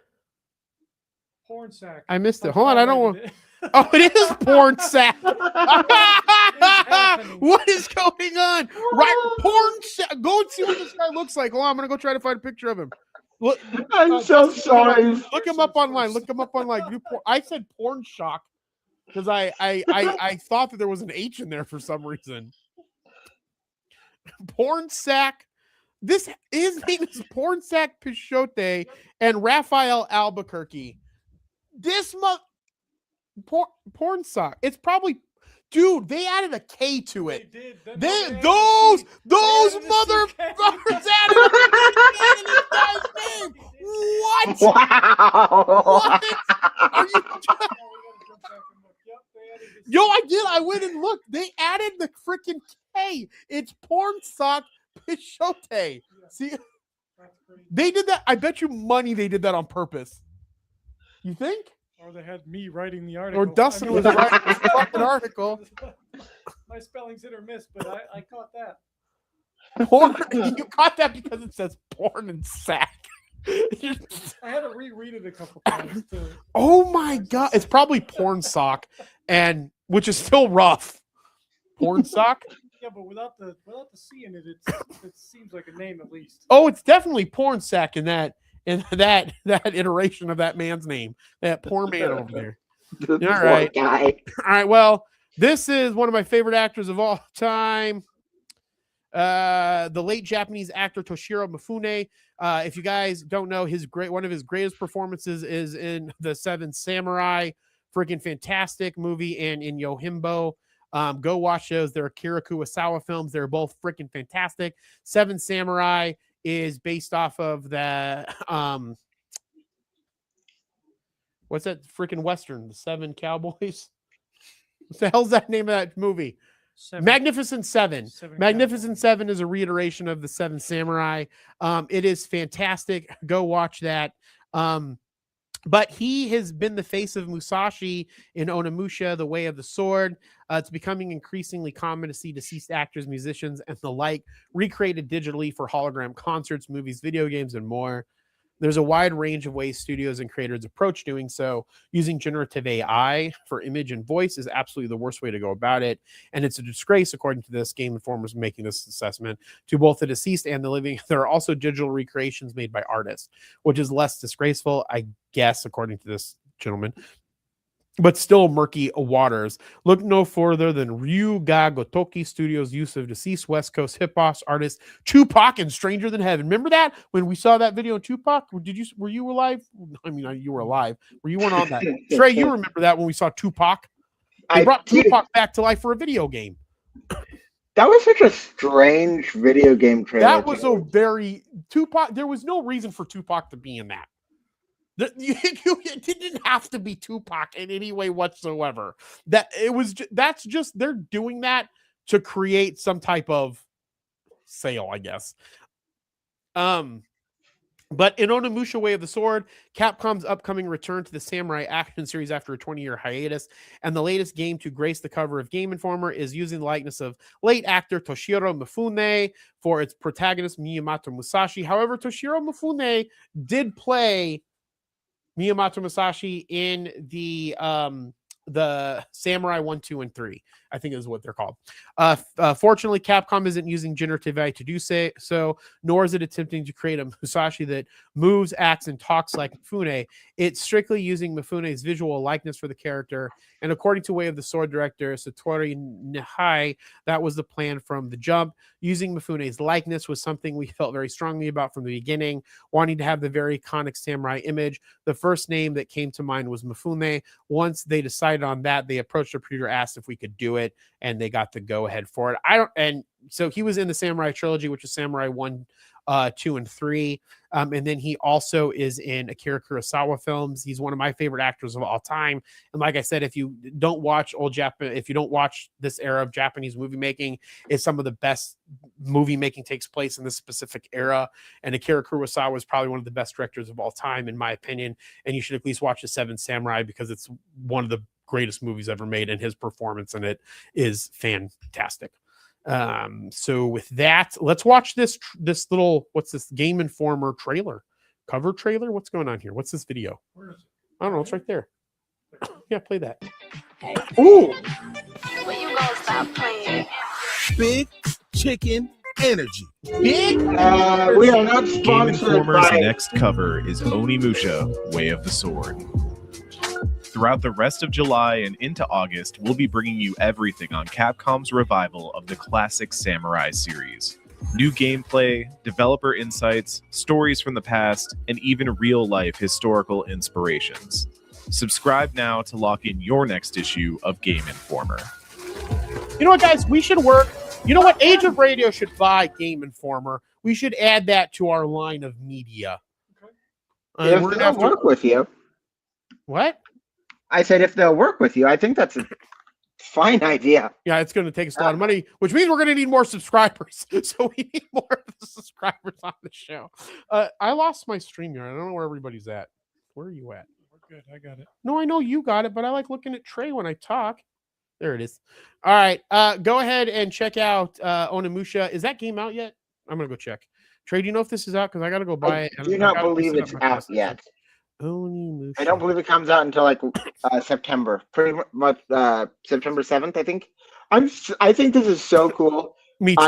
Porn Sack. I missed it. Hold on, I don't want. Oh, it is Porn Sack. What is going on? Right, Porn Sack. Go and see what this guy looks like. Hold on, I'm gonna go try to find a picture of him. Look, I'm so sorry. Look him up online. Look him up online. I said Porn Shock because I thought that there was an H in there for some reason. Porn Sack. His name is Porn Sack Pichote and Raphael Albuquerque. This Porn Sack. It's probably, dude. They added a K to it. Those motherfuckers added a K in this guy's name. What? Wow. What? Are you? Yo, I did. I went and looked. They added the freaking K. It's Porn Sack Pichote. See, they did that. I bet you money they did that on purpose. You think? Or they had me writing the article. Or Dustin was writing this fucking article. My spelling's hit or miss, but I caught that. Porn. You caught that because it says porn and sack. I had to reread it a couple times. Oh my god! It's probably Porn Sock, and which is still rough. Porn Sock. Yeah, but without the C in it, it seems like a name at least. Oh, it's definitely Porn Sack in that iteration of that man's name. That poor man over there. All right. Guy. All right. Well, this is one of my favorite actors of all time. The late Japanese actor Toshiro Mifune. If you guys don't know, one of his greatest performances is in The Seven Samurai, freaking fantastic movie, and in Yojimbo. Go watch those. They're Akira Kurosawa films. They're both freaking fantastic. Seven Samurai is based off of the what's that freaking Western? The Seven Cowboys? What the hell's that name of that movie? Magnificent Seven. Magnificent Seven is a reiteration of the Seven Samurai. It is fantastic. Go watch that. But he has been the face of Musashi in Onimusha, The Way of the Sword. It's becoming increasingly common to see deceased actors, musicians, and the like recreated digitally for hologram concerts, movies, video games, and more. There's a wide range of ways studios and creators approach doing so. Using generative AI for image and voice is absolutely the worst way to go about it. And it's a disgrace, according to this, Game Informer's making this assessment, to both the deceased and the living. There are also digital recreations made by artists, which is less disgraceful, I guess, according to this gentleman, but still murky waters. Look no further than Ryuga Gotoki Studios' use of deceased West Coast hip-hop artist Tupac and Stranger Than Heaven. Remember that when we saw that video of Tupac? Were you alive? I mean, you were alive. You weren't on that. Trey, you remember that when we saw Tupac? They brought Tupac back to life for a video game. That was such a strange video game trailer. That was a very Tupac. There was no reason for Tupac to be in that. It didn't have to be Tupac in any way whatsoever. That's just they're doing that to create some type of sale, I guess. But in Onimusha Way of the Sword, Capcom's upcoming return to the samurai action series after a 20-year hiatus, and the latest game to grace the cover of Game Informer is using the likeness of late actor Toshiro Mifune for its protagonist Miyamoto Musashi. However, Toshiro Mifune did play Miyamoto Musashi in the Samurai 1, 2, and 3, I think is what they're called. Fortunately, Capcom isn't using generative AI to do so, nor is it attempting to create a Musashi that moves, acts, and talks like Mifune. It's strictly using Mifune's visual likeness for the character, and according to Way of the Sword director Satoru Nihai, that was the plan from the jump. Using Mifune's likeness was something we felt very strongly about from the beginning, wanting to have the very iconic samurai image. The first name that came to mind was Mifune. Once they decided on that, they approached the producer, asked if we could do it, and they got the go ahead for it. And so he was in the Samurai trilogy, which is Samurai 1, 2, and 3. And then he also is in Akira Kurosawa films. He's one of my favorite actors of all time. And like I said, if you don't watch if you don't watch this era of Japanese movie making, it's some of the best movie making takes place in this specific era. And Akira Kurosawa is probably one of the best directors of all time, in my opinion. And you should at least watch The Seven Samurai because it's one of the greatest movies ever made, and his performance in it is fantastic. So with that, let's watch this little, what's this, Game Informer cover trailer? What's going on here? What's this video? Where is it? I don't know. It's right there. Yeah, play that. Ooh. When you gonna stop playing? Big chicken energy. Big. We are not Game sponsored Informer's by. next cover is Onimusha, Way of the Sword. Throughout the rest of July and into August, we'll be bringing you everything on Capcom's revival of the classic Samurai series. New gameplay, developer insights, stories from the past, and even real-life historical inspirations. Subscribe now to lock in your next issue of Game Informer. You know what, guys? We should work. You know what? Age of Radio should buy Game Informer. We should add that to our line of media. If We're gonna they'll have to- work with you. What? I said if they'll work with you. I think that's a fine idea. Yeah, it's going to take us a lot of money, which means we're going to need more subscribers. So we need more of the subscribers on the show. I lost my StreamYard. I don't know where everybody's at. Where are you at? We're good. I got it. No, I know you got it, but I like looking at Trey when I talk. There it is. All right. Go ahead and check out Onimusha. Is that game out yet? I'm going to go check. Trey, do you know if this is out? Because I got to go buy it. I do not believe it's out yet. Onimusha. I don't believe it comes out until like September, pretty much September 7th, I think. I think this is so cool. Me too.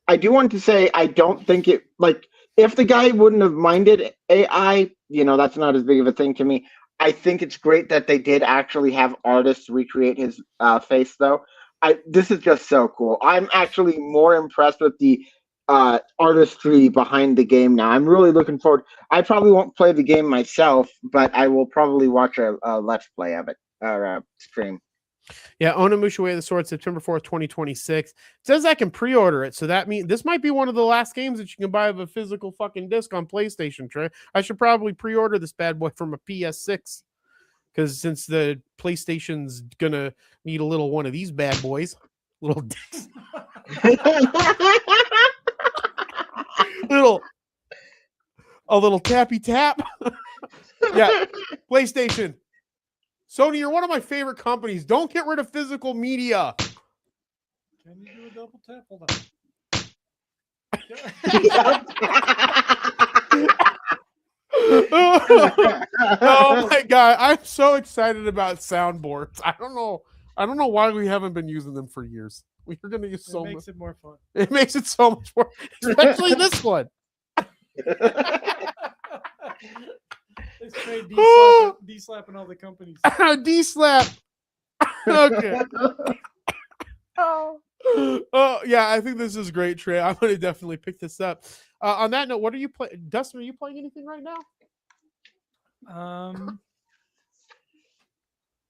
I do want to say I don't think it, like, if the guy wouldn't have minded AI, that's not as big of a thing to me. I think it's great that they did actually have artists recreate his face, though. This is just so cool. I'm actually more impressed with the artistry behind the game now. I'm really looking forward. I probably won't play the game myself, but I will probably watch a let's play of it or a stream. Yeah, Onimusha Way of the Sword, September 4th, 2026. It says I can pre-order it, so that means this might be one of the last games that you can buy of a physical fucking disc on PlayStation, Trey. I should probably pre-order this bad boy from a PS6, because since the PlayStation's gonna need a little one of these bad boys, little discs. a little tappy tap. Yeah, PlayStation. Sony, you're one of my favorite companies. Don't get rid of physical media. Can you do a double tap? Hold on. Oh my god, I'm so excited about soundboards. I don't know why we haven't been using them for years. We're gonna use so much. It makes it more fun. It makes it so much more, especially this one. Let's trade D-slapping all the companies. D-slap. Okay. Oh yeah, I think this is great, Trey. I'm gonna definitely pick this up. On that note, what are you playing, Dustin? Are you playing anything right now?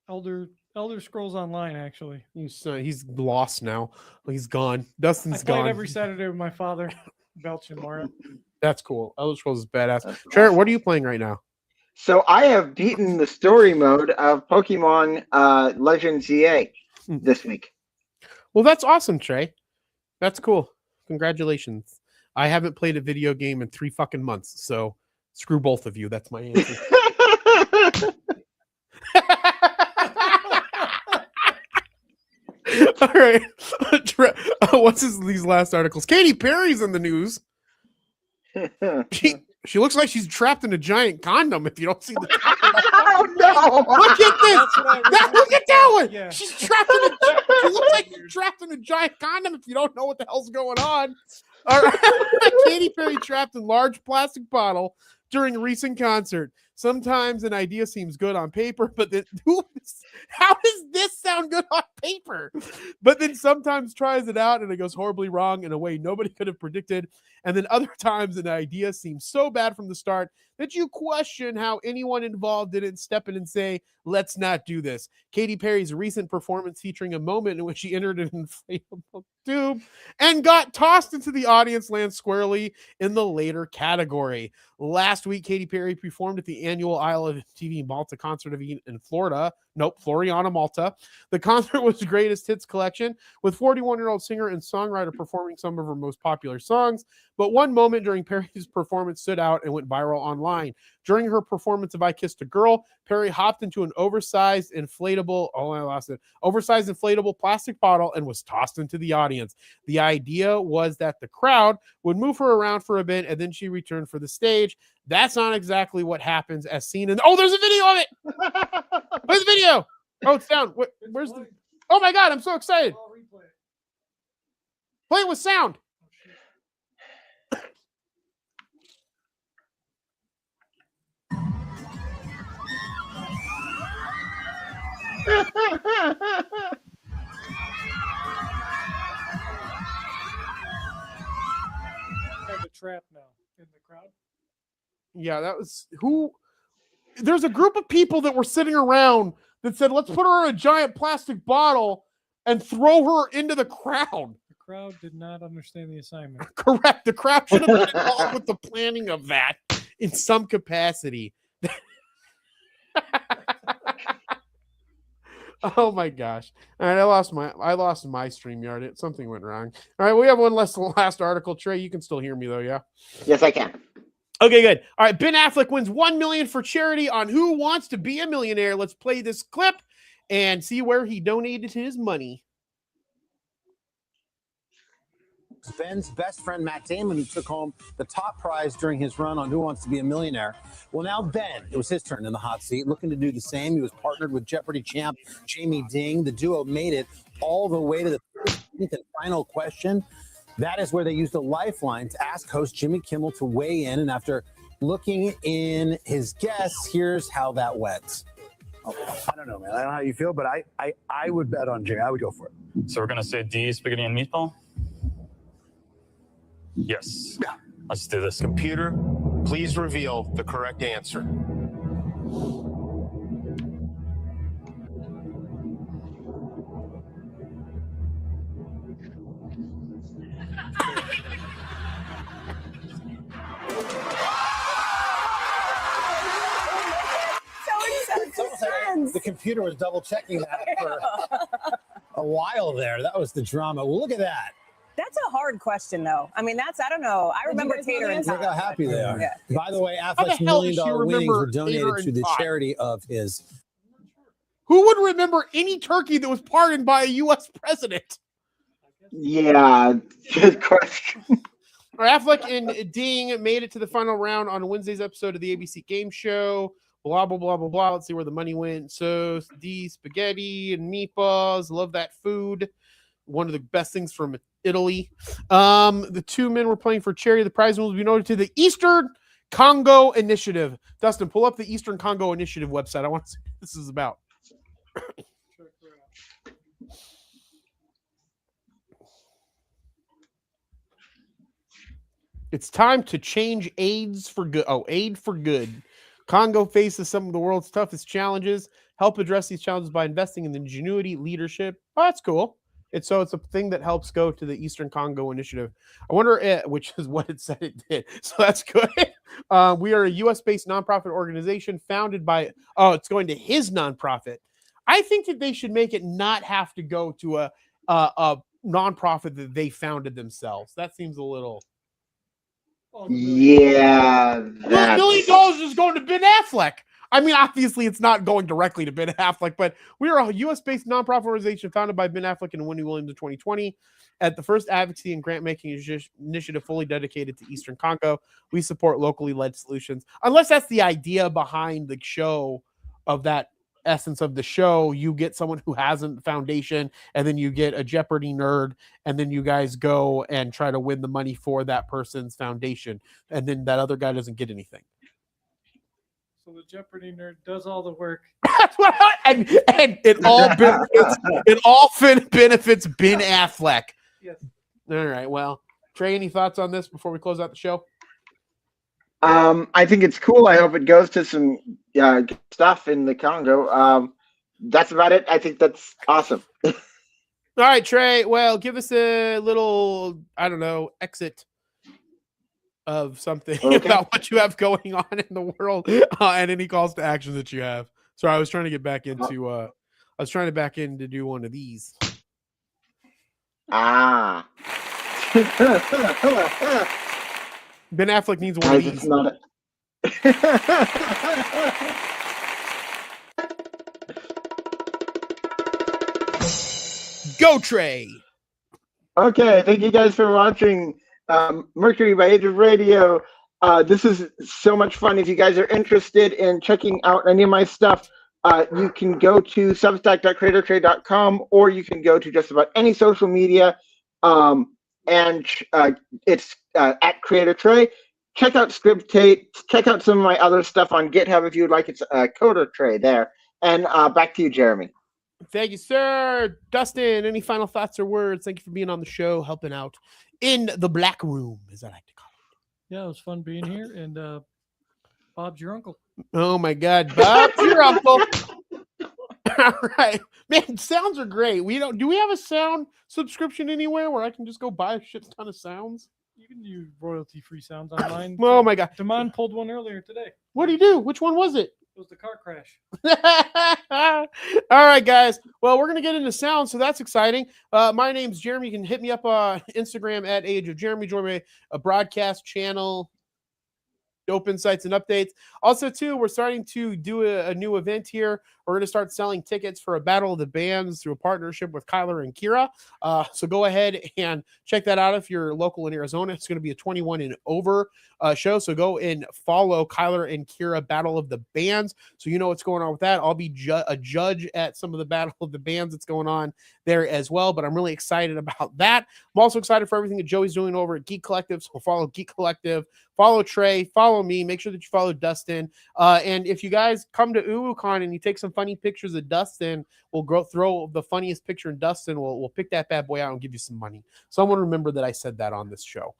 Elder Scrolls Online, actually. He's lost now. He's gone. Dustin's I played gone. every Saturday with my father, Belch and Mara. That's cool. Elder Scrolls is badass. Trey, what are you playing right now? So I have beaten the story mode of Pokemon Legends EA this week. Well, that's awesome, Trey. That's cool. Congratulations. I haven't played a video game in 3 fucking months, so screw both of you. That's my answer. All right. What's these last articles? Katy Perry's in the news. She looks like she's trapped in a giant condom. If you don't see the Oh no! look at this. Look at that one. Yeah. She's trapped in a. She looks like she's trapped in a giant condom. If you don't know what the hell's going on. All right. Katy Perry trapped in large plastic bottle during a recent concert. Sometimes an idea seems good on paper, but then how does this sound good on paper? But then sometimes tries it out and it goes horribly wrong in a way nobody could have predicted. And then other times an idea seems so bad from the start that you question how anyone involved didn't step in and say, let's not do this. Katy Perry's recent performance featuring a moment in which she entered an inflatable tube and got tossed into the audience lands squarely in the later category. Last week, Katy Perry performed at the annual Isle of TV Malta concert event in Florida. Floriana, Malta. The concert was the greatest hits collection, with 41-year-old singer and songwriter performing some of her most popular songs. But one moment during Perry's performance stood out and went viral online. During her performance of I Kissed a Girl, Perry hopped into an oversized inflatable plastic bottle and was tossed into the audience. The idea was that the crowd would move her around for a bit and then she returned for the stage. That's not exactly what happens as seen in... Oh, there's a video of it! Where's the video? Oh, it's down. Where's the... Oh my God, I'm so excited. Play it with sound. Kind of trap now in the crowd. Yeah, that was who. There's a group of people that were sitting around that said, let's put her in a giant plastic bottle and throw her into the crowd. The crowd did not understand the assignment. Correct. The crowd should have been involved with the planning of that in some capacity. Oh my gosh. All right, I lost my StreamYard. Something went wrong. All right, we have one last article. Trey, you can still hear me though, yeah? Yes, I can. Okay, good. All right, Ben Affleck wins $1 million for charity on Who Wants to Be a Millionaire. Let's play this clip and see where he donated his money. Ben's best friend, Matt Damon, who took home the top prize during his run on Who Wants to Be a Millionaire. Well, now Ben, it was his turn in the hot seat, looking to do the same. He was partnered with Jeopardy champ Jamie Ding. The duo made it all the way to the 15th and final question. That is where they used a lifeline to ask host Jimmy Kimmel to weigh in. And after looking in his guess, here's how that went. I don't know, man. I don't know how you feel, but I would bet on Jimmy. I would go for it. So we're going to say D, spaghetti and meatball? Yes. Yeah. Let's do this. Computer, please reveal the correct answer. The computer was double checking that for a while there. That was the drama. Well, look at that. That's a hard question, though. I mean, I don't know. I remember Tater and Look how happy they are. Yeah. By the way, Affleck's $1 million winnings were donated to the charity of his. Who would remember any turkey that was pardoned by a U.S. president? Yeah, good question. Affleck and Ding made it to the final round on Wednesday's episode of the ABC Game Show. Blah, blah, blah, blah, blah. Let's see where the money went. So, D, spaghetti and meatballs. Love that food. One of the best things from Italy. The two men were playing for charity. The prize will be noted to the Eastern Congo Initiative. Dustin, pull up the Eastern Congo Initiative website. I want to see what this is about. It's time to change AIDS for good. Oh, aid for good. Congo faces some of the world's toughest challenges. Help address these challenges by investing in the ingenuity, leadership. Oh, that's cool. It's a thing that helps go to the Eastern Congo Initiative. I wonder, which is what it said it did. So that's good. We are a U.S.-based nonprofit organization founded by. Oh, it's going to his nonprofit. I think that they should make it not have to go to a nonprofit that they founded themselves. That seems a little Yeah, $1 million is going to Ben Affleck. I mean, obviously, it's not going directly to Ben Affleck, but we are a U.S.-based nonprofit organization founded by Ben Affleck and Wendy Williams in 2020. At the first advocacy and grant-making initiative fully dedicated to Eastern Congo, we support locally led solutions. Unless that's the idea behind the show, of that essence of the show, you get someone who hasn't the foundation, and then you get a Jeopardy nerd, and then you guys go and try to win the money for that person's foundation, and then that other guy doesn't get anything. So the Jeopardy nerd does all the work. That's what and it all benefits Ben Affleck. Yes. All right. Well, Trey, any thoughts on this before we close out the show? I think it's cool. I hope it goes to some good stuff in the Congo. That's about it. I think that's awesome. All right, Trey. Well, give us a little, I don't know, exit of something about what you have going on in the world and any calls to action that you have. Sorry, I was trying to get back into to do one of these. Ah. Ben Affleck needs one of these. Go, Trey. Okay, thank you guys for watching Mercury by Age of Radio. This is so much fun. If you guys are interested in checking out any of my stuff, you can go to substack.creatortrey.com, or you can go to just about any social media, and it's at Creator Trey. Check out Scriptate. Check out some of my other stuff on GitHub if you would like. It's Coder Trey there. And back to you, Jeremy. Thank you, sir. Dustin, any final thoughts or words? Thank you for being on the show, helping out in the black room, as I like to call it. Yeah, it was fun being here, and Bob's your uncle. Oh my God, Bob's your uncle. All right, man. Sounds are great. Do we have a sound subscription anywhere where I can just go buy a shit ton of sounds? You can use royalty-free sounds online. Oh my God, Damon pulled one earlier today. What did he do? Which one was it? It was the car crash. All right, guys. Well, we're going to get into sound, so that's exciting. My name's Jeremy. You can hit me up on Instagram at Age of Jeremy. Join my broadcast channel, Dope Insights and Updates. Also, too, we're starting to do a new event here. We're going to start selling tickets for a Battle of the Bands through a partnership with Kyler and Kira. So go ahead and check that out if you're local in Arizona. It's going to be a 21 and over show. So go and follow Kyler and Kira Battle of the Bands, so you know what's going on with that. I'll be a judge at some of the Battle of the Bands that's going on there as well. But I'm really excited about that. I'm also excited for everything that Joey's doing over at Geek Collective. So follow Geek Collective, follow Trey, follow me. Make sure that you follow Dustin. And if you guys come to UwuCon and you take some funny pictures of Dustin, we'll throw the funniest picture in Dustin. We'll pick that bad boy out and give you some money. Someone remember that I said that on this show,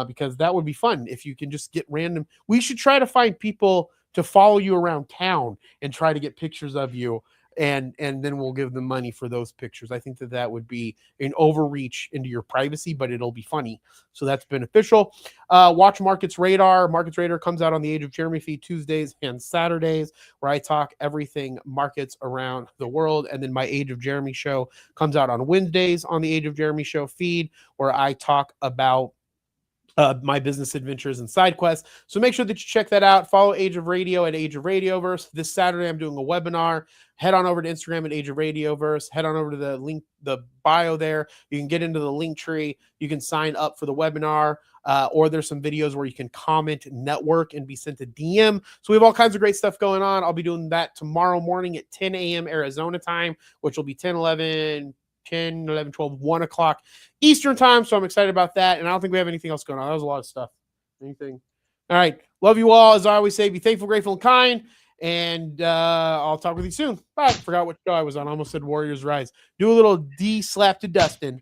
because that would be fun if you can just get random. We should try to find people to follow you around town and try to get pictures of you, and then we'll give them money for those pictures. I think that would be an overreach into your privacy, but it'll be funny. So that's beneficial. Watch Markets Radar. Markets Radar comes out on the Age of Jeremy feed Tuesdays and Saturdays, where I talk everything markets around the world. And then my Age of Jeremy show comes out on Wednesdays on the Age of Jeremy show feed, where I talk about my business adventures and side quests. So make sure that you check that out. Follow Age of Radio at Age of Radioverse. This Saturday, I'm doing a webinar. Head on over to Instagram at Age of Radioverse. Head on over to the link, the bio there. You can get into the link tree. You can sign up for the webinar, or there's some videos where you can comment, network, and be sent a DM. So we have all kinds of great stuff going on. I'll be doing that tomorrow morning at 10 a.m. Arizona time, which will be 10, 11, 12, 1 o'clock Eastern time. So I'm excited about that. And I don't think we have anything else going on. That was a lot of stuff. Anything? All right. Love you all. As I always say, be thankful, grateful, and kind. And I'll talk with you soon. Bye. I forgot what show I was on. I almost said Warriors Rise. Do a little D slap to Dustin.